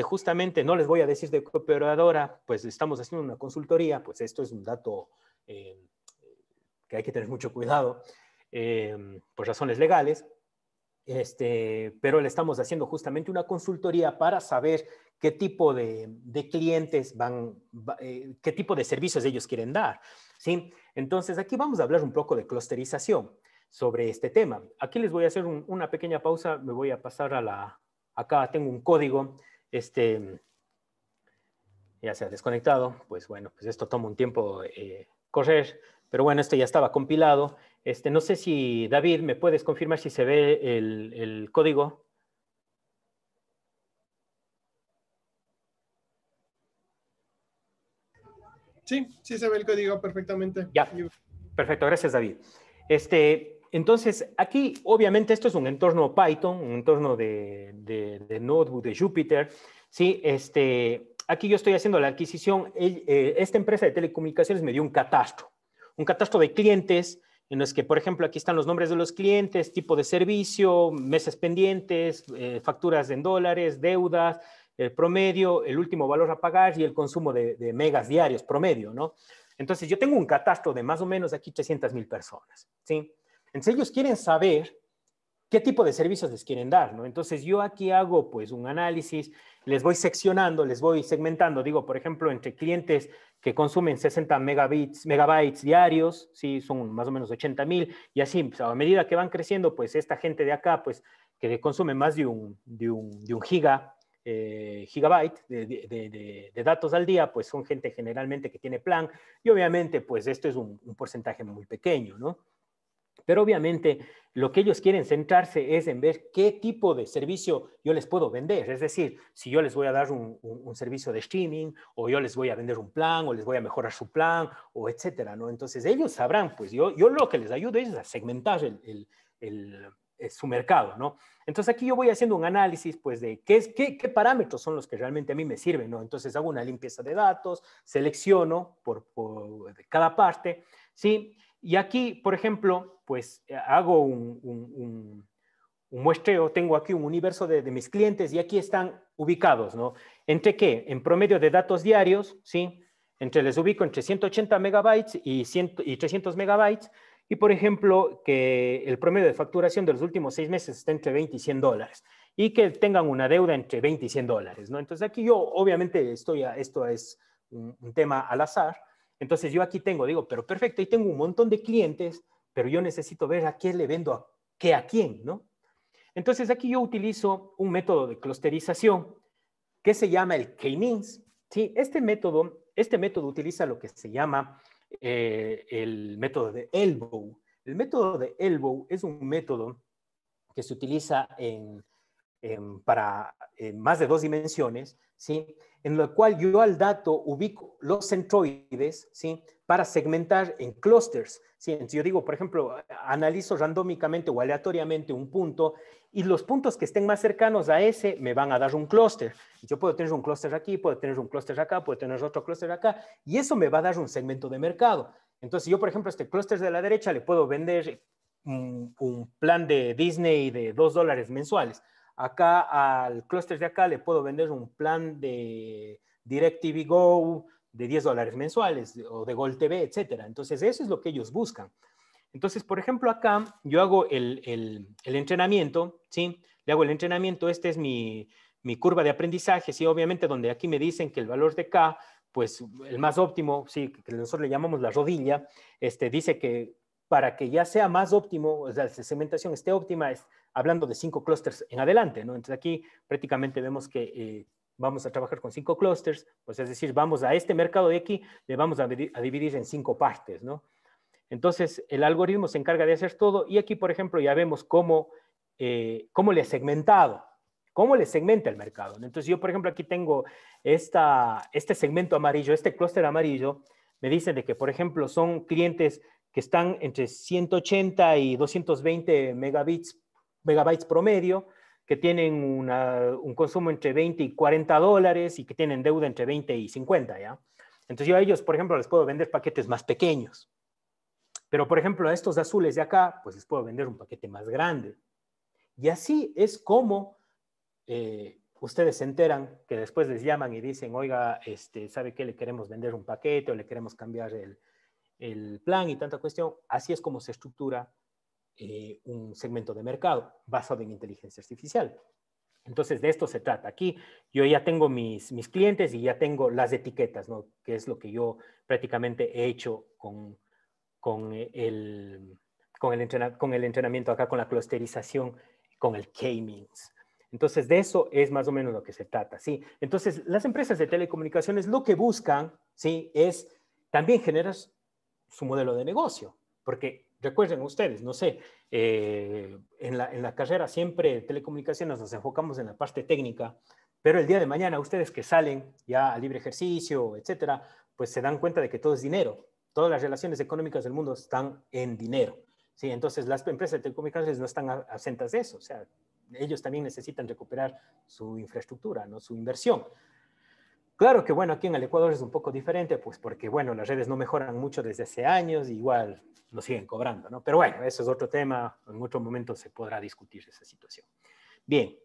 S2: justamente, no les voy a decir de qué operadora, pues estamos haciendo una consultoría, pues esto es un dato que hay que tener mucho cuidado por razones legales, pero le estamos haciendo justamente una consultoría para saber qué tipo de clientes qué tipo de servicios ellos quieren dar, ¿sí? Entonces, aquí vamos a hablar un poco de clusterización sobre este tema. Aquí les voy a hacer una pequeña pausa, me voy a pasar acá tengo un código, ya se ha desconectado, pues bueno, pues esto toma un tiempo correr, pero bueno, esto ya estaba compilado. No sé si, David, ¿me puedes confirmar si se ve el código?
S1: Sí, sí se ve el código perfectamente.
S2: Ya, perfecto, gracias David. Entonces, aquí obviamente esto es un entorno Python, un entorno de Notebook, de Jupyter, ¿sí? Aquí yo estoy haciendo la adquisición, esta empresa de telecomunicaciones me dio un catastro de clientes, en los que, por ejemplo, aquí están los nombres de los clientes, tipo de servicio, meses pendientes, facturas en dólares, deudas, el promedio, el último valor a pagar y el consumo de megas diarios promedio, ¿no? Entonces, yo tengo un catastro de más o menos aquí 300,000 personas, ¿sí? Entonces, ellos quieren saber qué tipo de servicios les quieren dar, ¿no? Entonces, yo aquí hago, pues, un análisis, les voy seccionando, les voy segmentando, digo, por ejemplo, entre clientes que consumen 60 megabytes diarios, sí, son más o menos 80,000, y así, pues, a medida que van creciendo, pues, esta gente de acá, pues, que consume más de un gigabyte de datos al día, pues son gente generalmente que tiene plan, y obviamente, pues, esto es un porcentaje muy pequeño, ¿no? Pero obviamente lo que ellos quieren centrarse es en ver qué tipo de servicio yo les puedo vender. Es decir, si yo les voy a dar un servicio de streaming, o yo les voy a vender un plan, o les voy a mejorar su plan, o etcétera, ¿no? Entonces ellos sabrán, pues yo lo que les ayudo es a segmentar su mercado, ¿no? Entonces aquí yo voy haciendo un análisis, pues, de qué parámetros son los que realmente a mí me sirven, ¿no? Entonces hago una limpieza de datos, selecciono por cada parte, ¿sí? Y aquí, por ejemplo, pues hago un muestreo, tengo aquí un universo de mis clientes y aquí están ubicados, ¿no? ¿Entre qué? En promedio de datos diarios, ¿sí? Les ubico entre 180 megabytes y 300 megabytes. Y, por ejemplo, que el promedio de facturación de los últimos 6 meses está entre 20 y 100 dólares. Y que tengan una deuda entre 20 y 100 dólares, ¿no? Entonces aquí yo, obviamente, esto es un tema al azar. Entonces yo aquí digo, pero perfecto, y tengo un montón de clientes, pero yo necesito ver a quién le vendo a quién, ¿no? Entonces aquí yo utilizo un método de clusterización que se llama el K-means. ¿Sí? Este método utiliza lo que se llama el método de Elbow. El método de Elbow es un método que se utiliza para más de 2 dimensiones, ¿sí? En lo cual yo al dato ubico los centroides, ¿sí? Para segmentar en clusters, ¿sí? Entonces yo digo, por ejemplo, analizo randómicamente o aleatoriamente un punto y los puntos que estén más cercanos a ese me van a dar un clúster. Yo puedo tener un clúster aquí, puedo tener un clúster acá, puedo tener otro clúster acá y eso me va a dar un segmento de mercado. Entonces yo, por ejemplo, este clúster de la derecha le puedo vender un plan de Disney de $2 mensuales. Acá al clúster de acá le puedo vender un plan de DirecTV Go de $10 mensuales o de Gol TV, etcétera. Entonces, eso es lo que ellos buscan. Entonces, por ejemplo, acá yo hago el entrenamiento, ¿sí? Le hago el entrenamiento, este es mi curva de aprendizaje, ¿sí? Obviamente, donde aquí me dicen que el valor de K, pues el más óptimo, ¿sí? Que nosotros le llamamos la rodilla, dice que para que ya sea más óptimo, o sea, la segmentación esté óptima, es hablando de 5 clústeres en adelante, ¿no? Entonces aquí prácticamente vemos que vamos a trabajar con 5 clústeres, pues es decir, vamos a este mercado de aquí, le vamos a dividir en 5 partes, ¿no? Entonces el algoritmo se encarga de hacer todo y aquí, por ejemplo, ya vemos cómo le he segmentado, cómo le segmenta el mercado, ¿no? Entonces yo, por ejemplo, aquí tengo este segmento amarillo, este clúster amarillo, me dicen de que, por ejemplo, son clientes que están entre 180 y 220 megabytes promedio, que tienen un consumo entre 20 y 40 dólares y que tienen deuda entre 20 y 50, ¿ya? Entonces yo a ellos, por ejemplo, les puedo vender paquetes más pequeños. Pero, por ejemplo, a estos azules de acá, pues les puedo vender un paquete más grande. Y así es como ustedes se enteran que después les llaman y dicen, oiga, ¿sabe qué? Le queremos vender un paquete o le queremos cambiar el plan y tanta cuestión. Así es como se estructura un segmento de mercado basado en inteligencia artificial. Entonces, de esto se trata. Aquí yo ya tengo mis clientes y ya tengo las etiquetas, ¿no? Que es lo que yo prácticamente he hecho con el entrenamiento acá, con la clusterización, con el K-means. Entonces, de eso es más o menos lo que se trata, ¿sí? Entonces, las empresas de telecomunicaciones lo que buscan, ¿sí? Es también generar su modelo de negocio, porque recuerden ustedes, no sé, en la carrera siempre de telecomunicaciones nos enfocamos en la parte técnica, pero el día de mañana ustedes que salen ya a libre ejercicio, etcétera, pues se dan cuenta de que todo es dinero. Todas las relaciones económicas del mundo están en dinero. ¿Sí? Entonces, las empresas de telecomunicaciones no están ausentes de eso. O sea, ellos también necesitan recuperar su infraestructura, ¿no? Su inversión. Claro que, bueno, aquí en el Ecuador es un poco diferente, pues porque, bueno, las redes no mejoran mucho desde hace años, igual lo siguen cobrando, ¿no? Pero bueno, eso es otro tema, en otro momento se podrá discutir esa situación. Bien,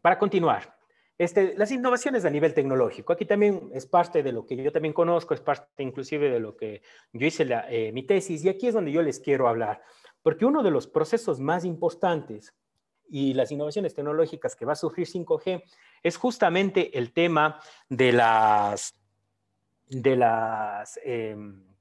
S2: para continuar, las innovaciones a nivel tecnológico, aquí también es parte de lo que yo también conozco, es parte inclusive de lo que yo hice mi tesis, y aquí es donde yo les quiero hablar, porque uno de los procesos más importantes y las innovaciones tecnológicas que va a sufrir 5G es justamente el tema de las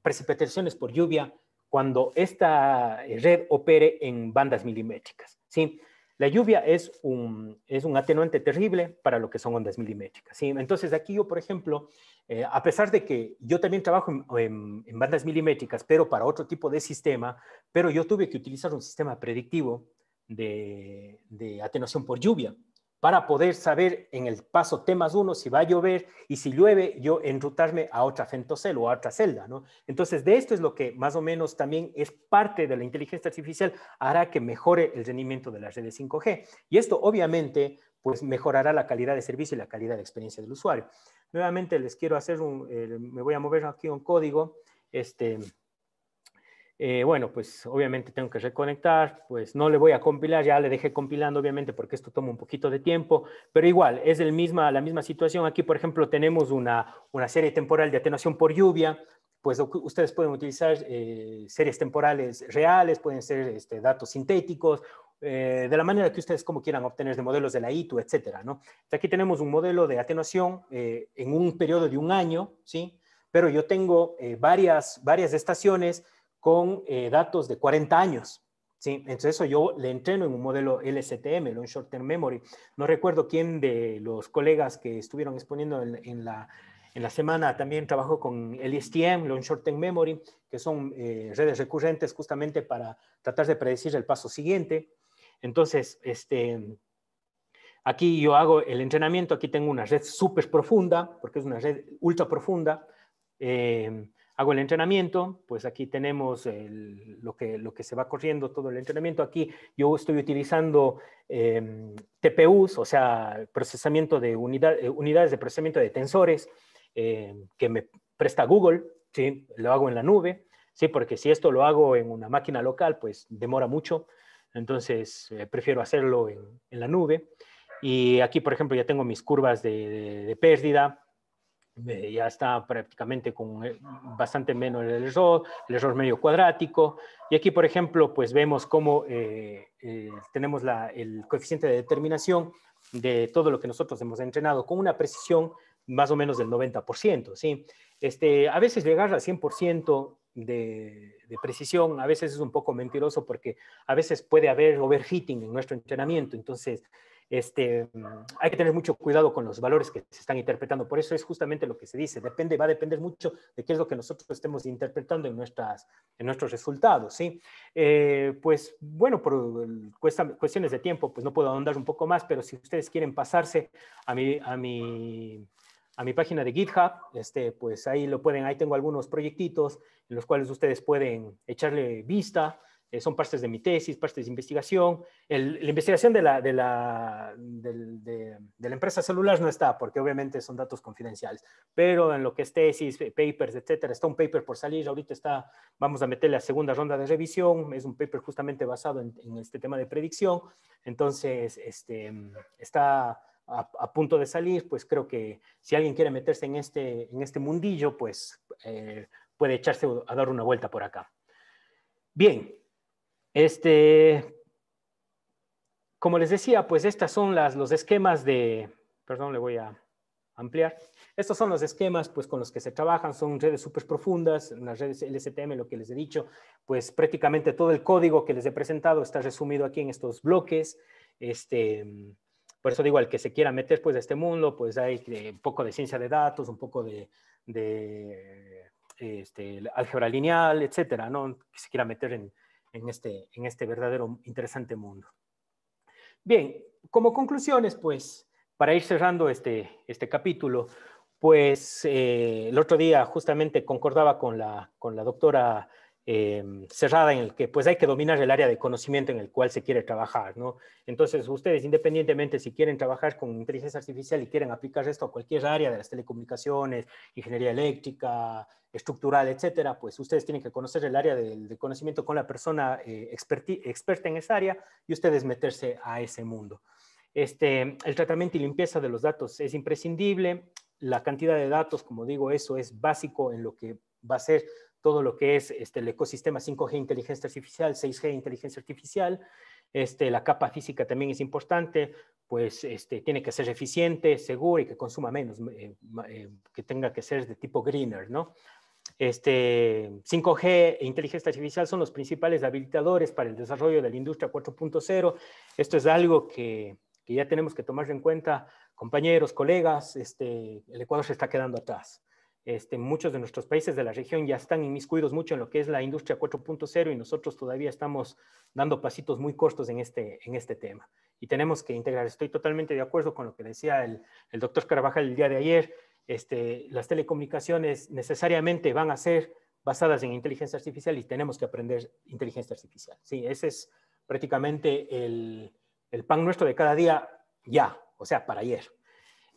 S2: precipitaciones por lluvia cuando esta red opere en bandas milimétricas, ¿sí? La lluvia es un atenuante terrible para lo que son ondas milimétricas, ¿sí? Entonces, aquí yo, por ejemplo, a pesar de que yo también trabajo en bandas milimétricas, pero para otro tipo de sistema, pero yo tuve que utilizar un sistema predictivo de atenuación por lluvia para poder saber en el paso T+1 si va a llover y si llueve, yo enrutarme a otra femtocel o a otra celda, ¿no? Entonces, de esto es lo que más o menos también es parte de la inteligencia artificial, hará que mejore el rendimiento de las redes 5G. Y esto, obviamente, pues mejorará la calidad de servicio y la calidad de experiencia del usuario. Nuevamente, les quiero hacer me voy a mover aquí un código, bueno, pues obviamente tengo que reconectar, pues no le voy a compilar, ya le dejé compilando obviamente porque esto toma un poquito de tiempo, pero igual es la misma situación. Aquí, por ejemplo, tenemos una serie temporal de atenuación por lluvia, pues ustedes pueden utilizar series temporales reales, pueden ser datos sintéticos, de la manera que ustedes como quieran obtener de modelos de la ITU, etcétera, ¿no? Aquí tenemos un modelo de atenuación en un periodo de un año, ¿sí? Pero yo tengo varias estaciones con datos de 40 años. ¿Sí? Entonces eso yo le entreno en un modelo LSTM, Long Short Term Memory. No recuerdo quién de los colegas que estuvieron exponiendo en la semana también trabajó con LSTM, Long Short Term Memory, que son redes recurrentes justamente para tratar de predecir el paso siguiente. Entonces, aquí yo hago el entrenamiento, aquí tengo una red súper profunda, porque es una red ultra profunda. Hago el entrenamiento, pues aquí tenemos lo que se va corriendo todo el entrenamiento. Aquí yo estoy utilizando TPUs, o sea, procesamiento de unidades de procesamiento de tensores que me presta Google, ¿sí? Lo hago en la nube, ¿sí? Porque si esto lo hago en una máquina local, pues demora mucho. Entonces, prefiero hacerlo en la nube. Y aquí, por ejemplo, ya tengo mis curvas de pérdida. Ya está prácticamente con bastante menos el error medio cuadrático. Y aquí, por ejemplo, pues vemos cómo tenemos el coeficiente de determinación de todo lo que nosotros hemos entrenado con una precisión más o menos del 90%, ¿sí? A veces llegar al 100% de precisión, a veces es un poco mentiroso porque a veces puede haber overfitting en nuestro entrenamiento, entonces hay que tener mucho cuidado con los valores que se están interpretando. Por eso es justamente lo que se dice. Va a depender mucho de qué es lo que nosotros estemos interpretando en nuestros resultados, ¿sí? Pues, bueno, por cuestiones de tiempo, pues no puedo ahondar un poco más, pero si ustedes quieren pasarse a mi página de GitHub, pues ahí ahí tengo algunos proyectitos en los cuales ustedes pueden echarle vista. Son partes de mi tesis, partes de investigación. La investigación de la empresa celular no está, porque obviamente son datos confidenciales, pero en lo que es tesis, papers, etcétera, está un paper por salir, ahorita vamos a meterle la segunda ronda de revisión, es un paper justamente basado en este tema de predicción, entonces está a punto de salir, pues creo que si alguien quiere meterse en este mundillo, pues puede echarse a dar una vuelta por acá. Bien, como les decía, pues estas son los esquemas perdón, le voy a ampliar. Estos son los esquemas pues, con los que se trabajan, son redes súper profundas, las redes LSTM, lo que les he dicho, pues prácticamente todo el código que les he presentado está resumido aquí en estos bloques. Por eso digo, al que se quiera meter pues, a este mundo, pues hay un poco de ciencia de datos, un poco de álgebra lineal, etcétera, ¿no? Que se quiera meter en este verdadero interesante mundo. Bien, como conclusiones, pues, para ir cerrando este capítulo, Pues el otro día justamente concordaba con la doctora Cerrada en el que pues hay que dominar el área de conocimiento en el cual se quiere trabajar, ¿no? Entonces ustedes independientemente si quieren trabajar con inteligencia artificial y quieren aplicar esto a cualquier área de las telecomunicaciones, ingeniería eléctrica, estructural, etcétera, pues ustedes tienen que conocer el área de conocimiento con la persona experta en esa área y ustedes meterse a ese mundo. El tratamiento y limpieza de los datos es imprescindible. La cantidad de datos, como digo, eso es básico en lo que va a ser todo lo que es el ecosistema 5G inteligencia artificial, 6G inteligencia artificial. La capa física también es importante, pues tiene que ser eficiente, segura y que consuma menos, que tenga que ser de tipo greener, ¿no? 5G e inteligencia artificial son los principales habilitadores para el desarrollo de la industria 4.0. Esto es algo que ya tenemos que tomar en cuenta, compañeros, colegas. El Ecuador se está quedando atrás. Muchos de nuestros países de la región ya están inmiscuidos mucho en lo que es la industria 4.0 y nosotros todavía estamos dando pasitos muy cortos en este tema. Y tenemos que integrar. Estoy totalmente de acuerdo con lo que decía el doctor Carvajal el día de ayer. Las telecomunicaciones necesariamente van a ser basadas en inteligencia artificial y tenemos que aprender inteligencia artificial. Sí, ese es prácticamente el pan nuestro de cada día ya, o sea, para ayer.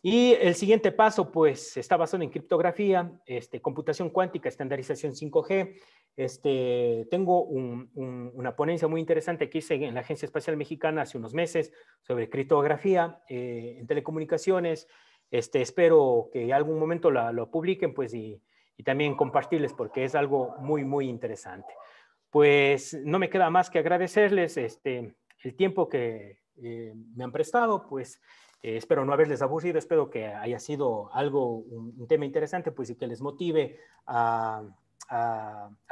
S2: Y el siguiente paso, pues, está basado en criptografía, computación cuántica, estandarización 5G. Tengo una ponencia muy interesante que hice en la Agencia Espacial Mexicana hace unos meses sobre criptografía en telecomunicaciones. Espero que en algún momento lo publiquen, pues, y también compartirles porque es algo muy, muy interesante. Pues no me queda más que agradecerles el tiempo que me han prestado, pues espero no haberles aburrido, espero que haya sido un tema interesante, pues y que les motive a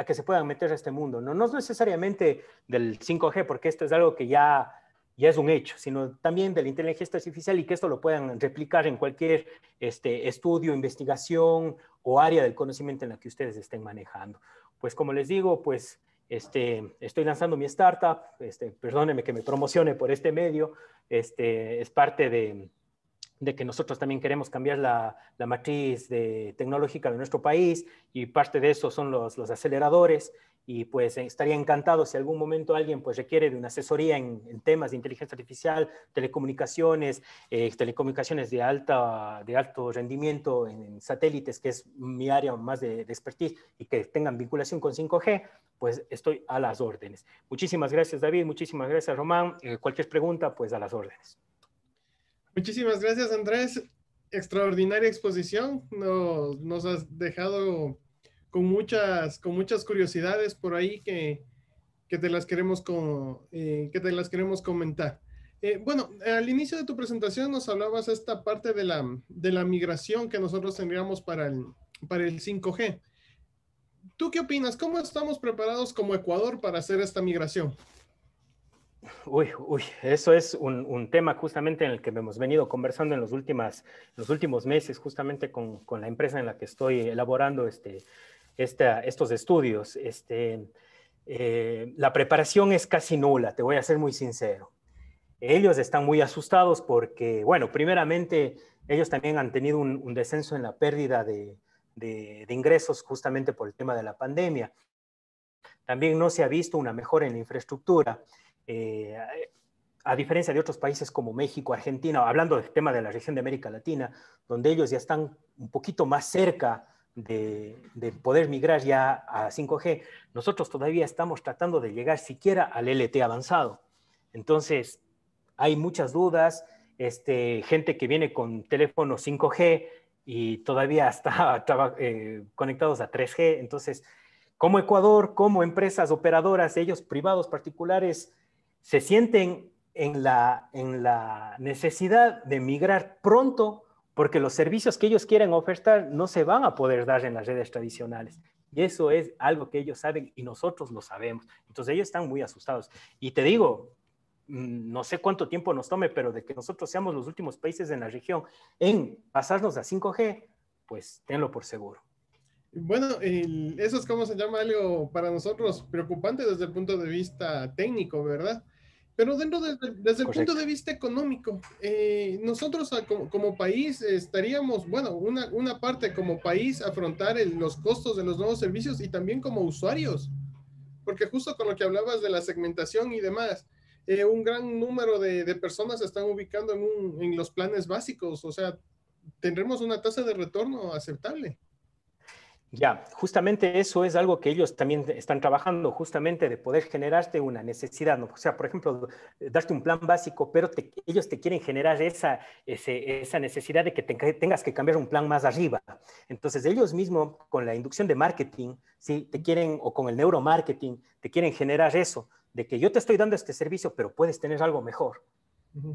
S2: que se puedan meter a este mundo. No es necesariamente del 5G, porque esto es algo que ya es un hecho, sino también de la inteligencia artificial y que esto lo puedan replicar en cualquier estudio, investigación o área del conocimiento en la que ustedes estén manejando. Pues como les digo, pues estoy lanzando mi startup, perdónenme que me promocione por este medio, es parte de que nosotros también queremos cambiar la matriz tecnológica de nuestro país y parte de eso son los aceleradores y pues estaría encantado si algún momento alguien pues requiere de una asesoría en temas de inteligencia artificial, telecomunicaciones, telecomunicaciones de alto rendimiento en satélites, que es mi área más de expertise y que tengan vinculación con 5G, pues estoy a las órdenes. Muchísimas gracias, David, muchísimas gracias, Román. Cualquier pregunta, pues a las órdenes.
S1: Muchísimas gracias, Andrés. Extraordinaria exposición. Nos has dejado con muchas curiosidades por ahí que te las queremos comentar. Bueno, al inicio de tu presentación nos hablabas esta parte de la migración que nosotros tendríamos para el 5G. ¿Tú qué opinas? ¿Cómo estamos preparados como Ecuador para hacer esta migración?
S2: Uy, eso es un tema justamente en el que hemos venido conversando en los últimos meses, justamente con la empresa en la que estoy elaborando estos estudios. La preparación es casi nula, te voy a ser muy sincero. Ellos están muy asustados porque, bueno, primeramente, ellos también han tenido un descenso en la pérdida de ingresos justamente por el tema de la pandemia. También no se ha visto una mejora en la infraestructura. A diferencia de otros países como México, Argentina, hablando del tema de la región de América Latina, donde ellos ya están un poquito más cerca de poder migrar ya a 5G, nosotros todavía estamos tratando de llegar siquiera al LTE avanzado. Entonces, hay muchas dudas, gente que viene con teléfono 5G y todavía está conectados a 3G. Entonces, como Ecuador, como empresas operadoras, ellos privados particulares, se sienten en la necesidad de migrar pronto porque los servicios que ellos quieren ofertar no se van a poder dar en las redes tradicionales. Y eso es algo que ellos saben y nosotros lo sabemos. Entonces ellos están muy asustados. Y te digo, no sé cuánto tiempo nos tome, pero de que nosotros seamos los últimos países en la región en pasarnos a 5G, pues tenlo por seguro.
S1: Bueno, eso es como se llama algo para nosotros preocupante desde el punto de vista técnico, ¿verdad? Pero desde el punto
S2: Correcto.
S1: de vista económico, nosotros como país estaríamos, bueno, una parte como país afrontar los costos de los nuevos servicios y también como usuarios, porque justo con lo que hablabas de la segmentación y demás, un gran número de personas se están ubicando en los planes básicos, o sea, tendremos una tasa de retorno aceptable.
S2: Ya, justamente eso es algo que ellos también están trabajando, justamente de poder generarte una necesidad, ¿no? O sea, por ejemplo, darte un plan básico, pero ellos te quieren generar esa necesidad de que tengas que cambiar un plan más arriba. Entonces, ellos mismos, con la inducción de marketing, ¿sí? Te quieren, o con el neuromarketing, te quieren generar eso, de que yo te estoy dando este servicio, pero puedes tener algo mejor.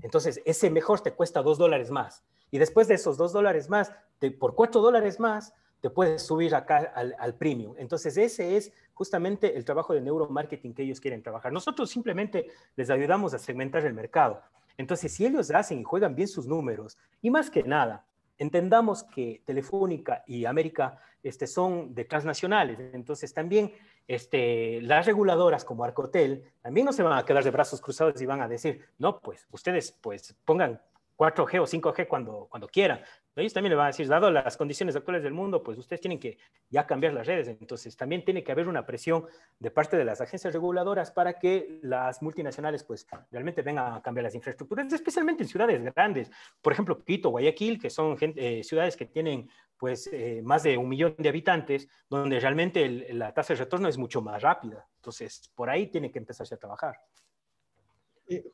S2: Entonces, ese mejor te cuesta $2 más. Y después de esos $2 más, por $4 más, te puedes subir acá al premium. Entonces, ese es justamente el trabajo de neuromarketing que ellos quieren trabajar. Nosotros simplemente les ayudamos a segmentar el mercado. Entonces, si ellos hacen y juegan bien sus números, y más que nada, entendamos que Telefónica y América son de transnacionales. Entonces, también las reguladoras como Arcotel también no se van a quedar de brazos cruzados y van a decir, no, pues ustedes pues pongan 4G o 5G cuando quieran. Ellos también le van a decir, dado las condiciones actuales del mundo, pues ustedes tienen que ya cambiar las redes. Entonces, también tiene que haber una presión de parte de las agencias reguladoras para que las multinacionales, pues, realmente vengan a cambiar las infraestructuras, especialmente en ciudades grandes. Por ejemplo, Quito, Guayaquil, que son ciudades que tienen, pues, más de 1 millón de habitantes, donde realmente la tasa de retorno es mucho más rápida. Entonces, por ahí tiene que empezarse a trabajar.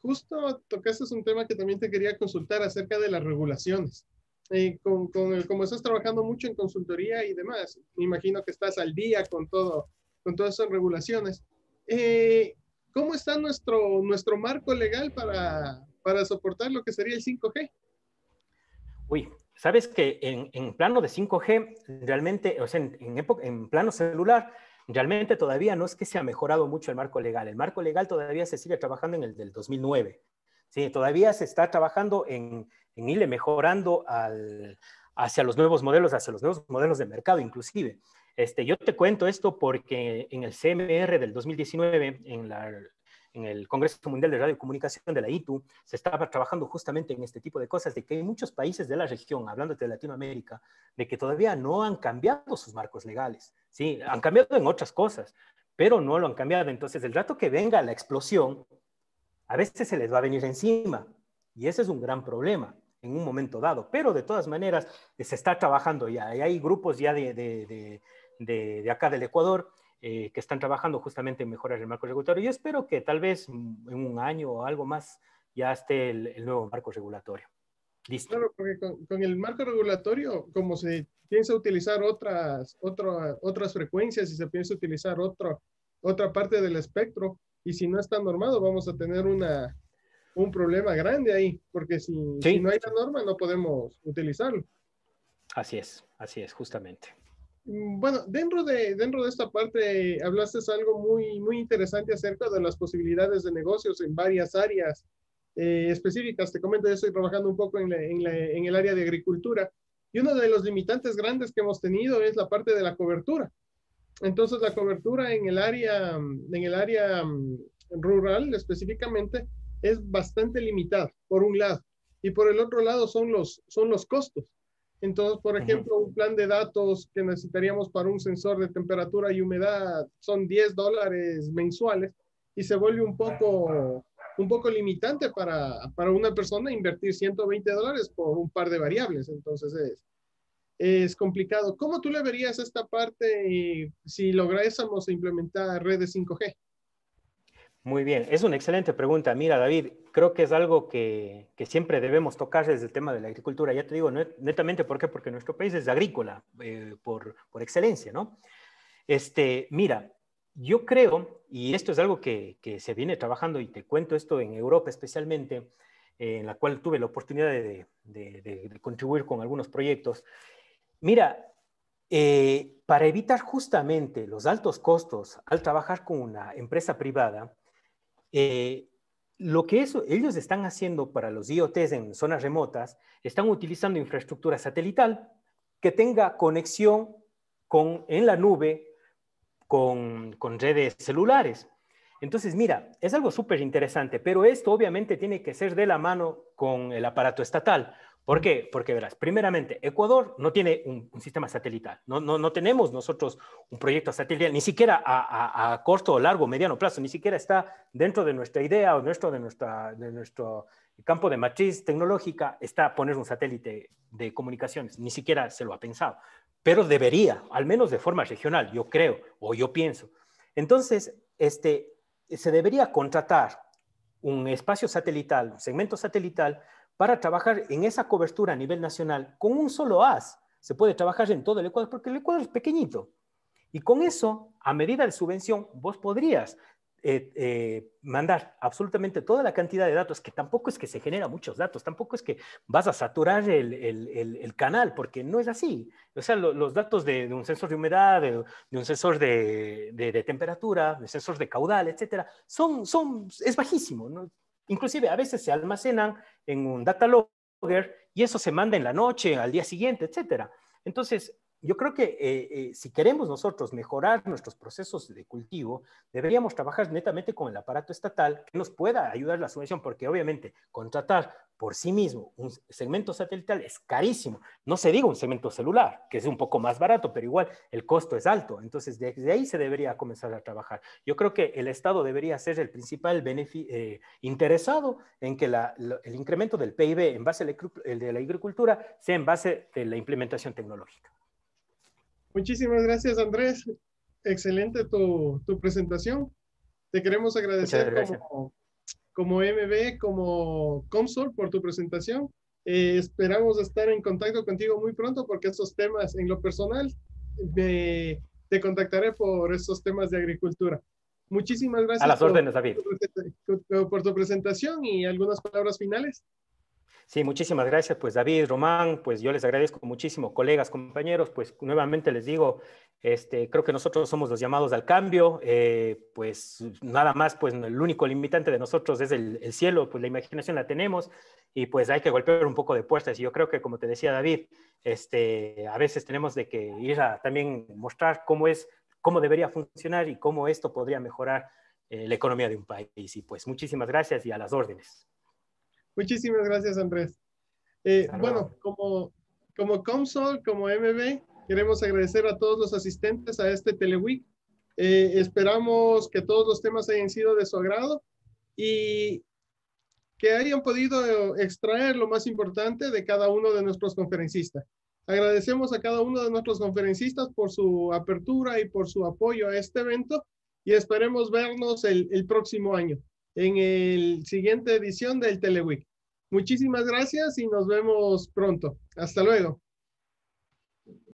S1: Justo tocaste un tema que también te quería consultar acerca de las regulaciones. Como estás trabajando mucho en consultoría y demás, me imagino que estás al día con todas esas regulaciones. ¿Cómo está nuestro marco legal para soportar lo que sería el 5G?
S2: Uy, sabes que en plano de 5G, realmente, o sea, en plano celular, realmente todavía no es que se ha mejorado mucho el marco legal. El marco legal todavía se sigue trabajando en el del 2009. Sí, todavía se está trabajando en irle mejorando hacia los nuevos modelos de mercado inclusive. Yo te cuento esto porque en el CMR del 2019, en el Congreso Mundial de Radio y Comunicación de la ITU, se estaba trabajando justamente en este tipo de cosas, de que hay muchos países de la región, hablando de Latinoamérica, de que todavía no han cambiado sus marcos legales. Sí, han cambiado en otras cosas, pero no lo han cambiado. Entonces, el rato que venga la explosión, a veces se les va a venir encima. Y ese es un gran problema en un momento dado. Pero de todas maneras, se está trabajando ya. Y hay grupos ya de acá del Ecuador que están trabajando justamente en mejorar el marco regulatorio. Yo espero que tal vez en un año o algo más ya esté el nuevo marco regulatorio. Listo.
S1: Claro, porque con el marco regulatorio, como se piensa utilizar otras frecuencias y se piensa utilizar otra parte del espectro, y si no está normado, vamos a tener un problema grande ahí, porque si no
S2: Sí,
S1: hay la norma, no podemos utilizarlo.
S2: así es, justamente.
S1: Bueno, dentro de esta parte hablaste algo muy interesante acerca de las posibilidades de negocios en varias áreas específicas. Te comento, yo estoy trabajando un poco en el área de agricultura y uno de los limitantes grandes que hemos tenido es la parte de la cobertura. Entonces, la cobertura en el área rural específicamente es bastante limitada, por un lado, y por el otro lado son los costos. Entonces, por ejemplo, un plan de datos que necesitaríamos para un sensor de temperatura y humedad son $10 mensuales y se vuelve un poco limitante para una persona invertir $120 por un par de variables. Entonces, es complicado. ¿Cómo tú le verías esta parte si lográsemos implementar redes 5G?
S2: Muy bien, es una excelente pregunta. Mira, David, creo que es algo que siempre debemos tocar desde el tema de la agricultura. Ya te digo, netamente, ¿por qué? Porque nuestro país es agrícola por excelencia, ¿no? Mira, yo creo, y esto es algo que se viene trabajando, y te cuento esto en Europa especialmente, en la cual tuve la oportunidad de contribuir con algunos proyectos. Mira, para evitar justamente los altos costos al trabajar con una empresa privada, eh, lo que ellos están haciendo para los IoTs en zonas remotas, están utilizando infraestructura satelital que tenga conexión en la nube con redes celulares. Entonces, mira, es algo súper interesante, pero esto obviamente tiene que ser de la mano con el aparato estatal. ¿Por qué? Porque verás, primeramente, Ecuador no tiene un sistema satelital. No tenemos nosotros un proyecto satelital, ni siquiera a corto, largo, mediano plazo, ni siquiera está dentro de nuestra idea o de nuestro campo de matriz tecnológica, está poner un satélite de comunicaciones. Ni siquiera se lo ha pensado. Pero debería, al menos de forma regional, yo creo, o yo pienso. Entonces, se debería contratar un espacio satelital, un segmento satelital, para trabajar en esa cobertura a nivel nacional con un solo haz. Se puede trabajar en todo el Ecuador porque el Ecuador es pequeñito. Y con eso, a medida de subvención, vos podrías mandar absolutamente toda la cantidad de datos, que tampoco es que se genera muchos datos, tampoco es que vas a saturar el canal, porque no es así. O sea, los datos de un sensor de humedad, de un sensor de temperatura, de sensor de caudal, etcétera, es bajísimo, ¿no? Inclusive a veces se almacenan en un data logger y eso se manda en la noche, al día siguiente, etcétera. Entonces, yo creo que si queremos nosotros mejorar nuestros procesos de cultivo, deberíamos trabajar netamente con el aparato estatal que nos pueda ayudar la subvención, porque obviamente contratar por sí mismo un segmento satelital es carísimo. No se diga un segmento celular, que es un poco más barato, pero igual el costo es alto. Entonces, desde ahí se debería comenzar a trabajar. Yo creo que el Estado debería ser el principal interesado en que el incremento del PIB en base de la agricultura sea en base de la implementación tecnológica.
S1: Muchísimas gracias, Andrés. Excelente tu presentación. Te queremos agradecer como MB, como Comsol por tu presentación. Esperamos estar en contacto contigo muy pronto porque estos temas, en lo personal, te contactaré por estos temas de agricultura. Muchísimas gracias
S2: a las órdenes, David.
S1: por tu presentación y algunas palabras finales.
S2: Sí, muchísimas gracias, pues David, Román, pues yo les agradezco muchísimo, colegas, compañeros, pues nuevamente les digo, creo que nosotros somos los llamados al cambio, pues nada más, pues el único limitante de nosotros es el cielo, pues la imaginación la tenemos y pues hay que golpear un poco de puertas y yo creo que como te decía David, a veces tenemos de que ir a también mostrar cómo debería funcionar y cómo esto podría mejorar la economía de un país y pues muchísimas gracias y a las órdenes.
S1: Muchísimas gracias, Andrés. Bueno, como Comsol, como MB, queremos agradecer a todos los asistentes a este Teleweek. Esperamos que todos los temas hayan sido de su agrado y que hayan podido extraer lo más importante de cada uno de nuestros conferencistas. Agradecemos a cada uno de nuestros conferencistas por su apertura y por su apoyo a este evento y esperemos vernos el próximo año en la siguiente edición del Teleweek. Muchísimas gracias y nos vemos pronto. Hasta luego.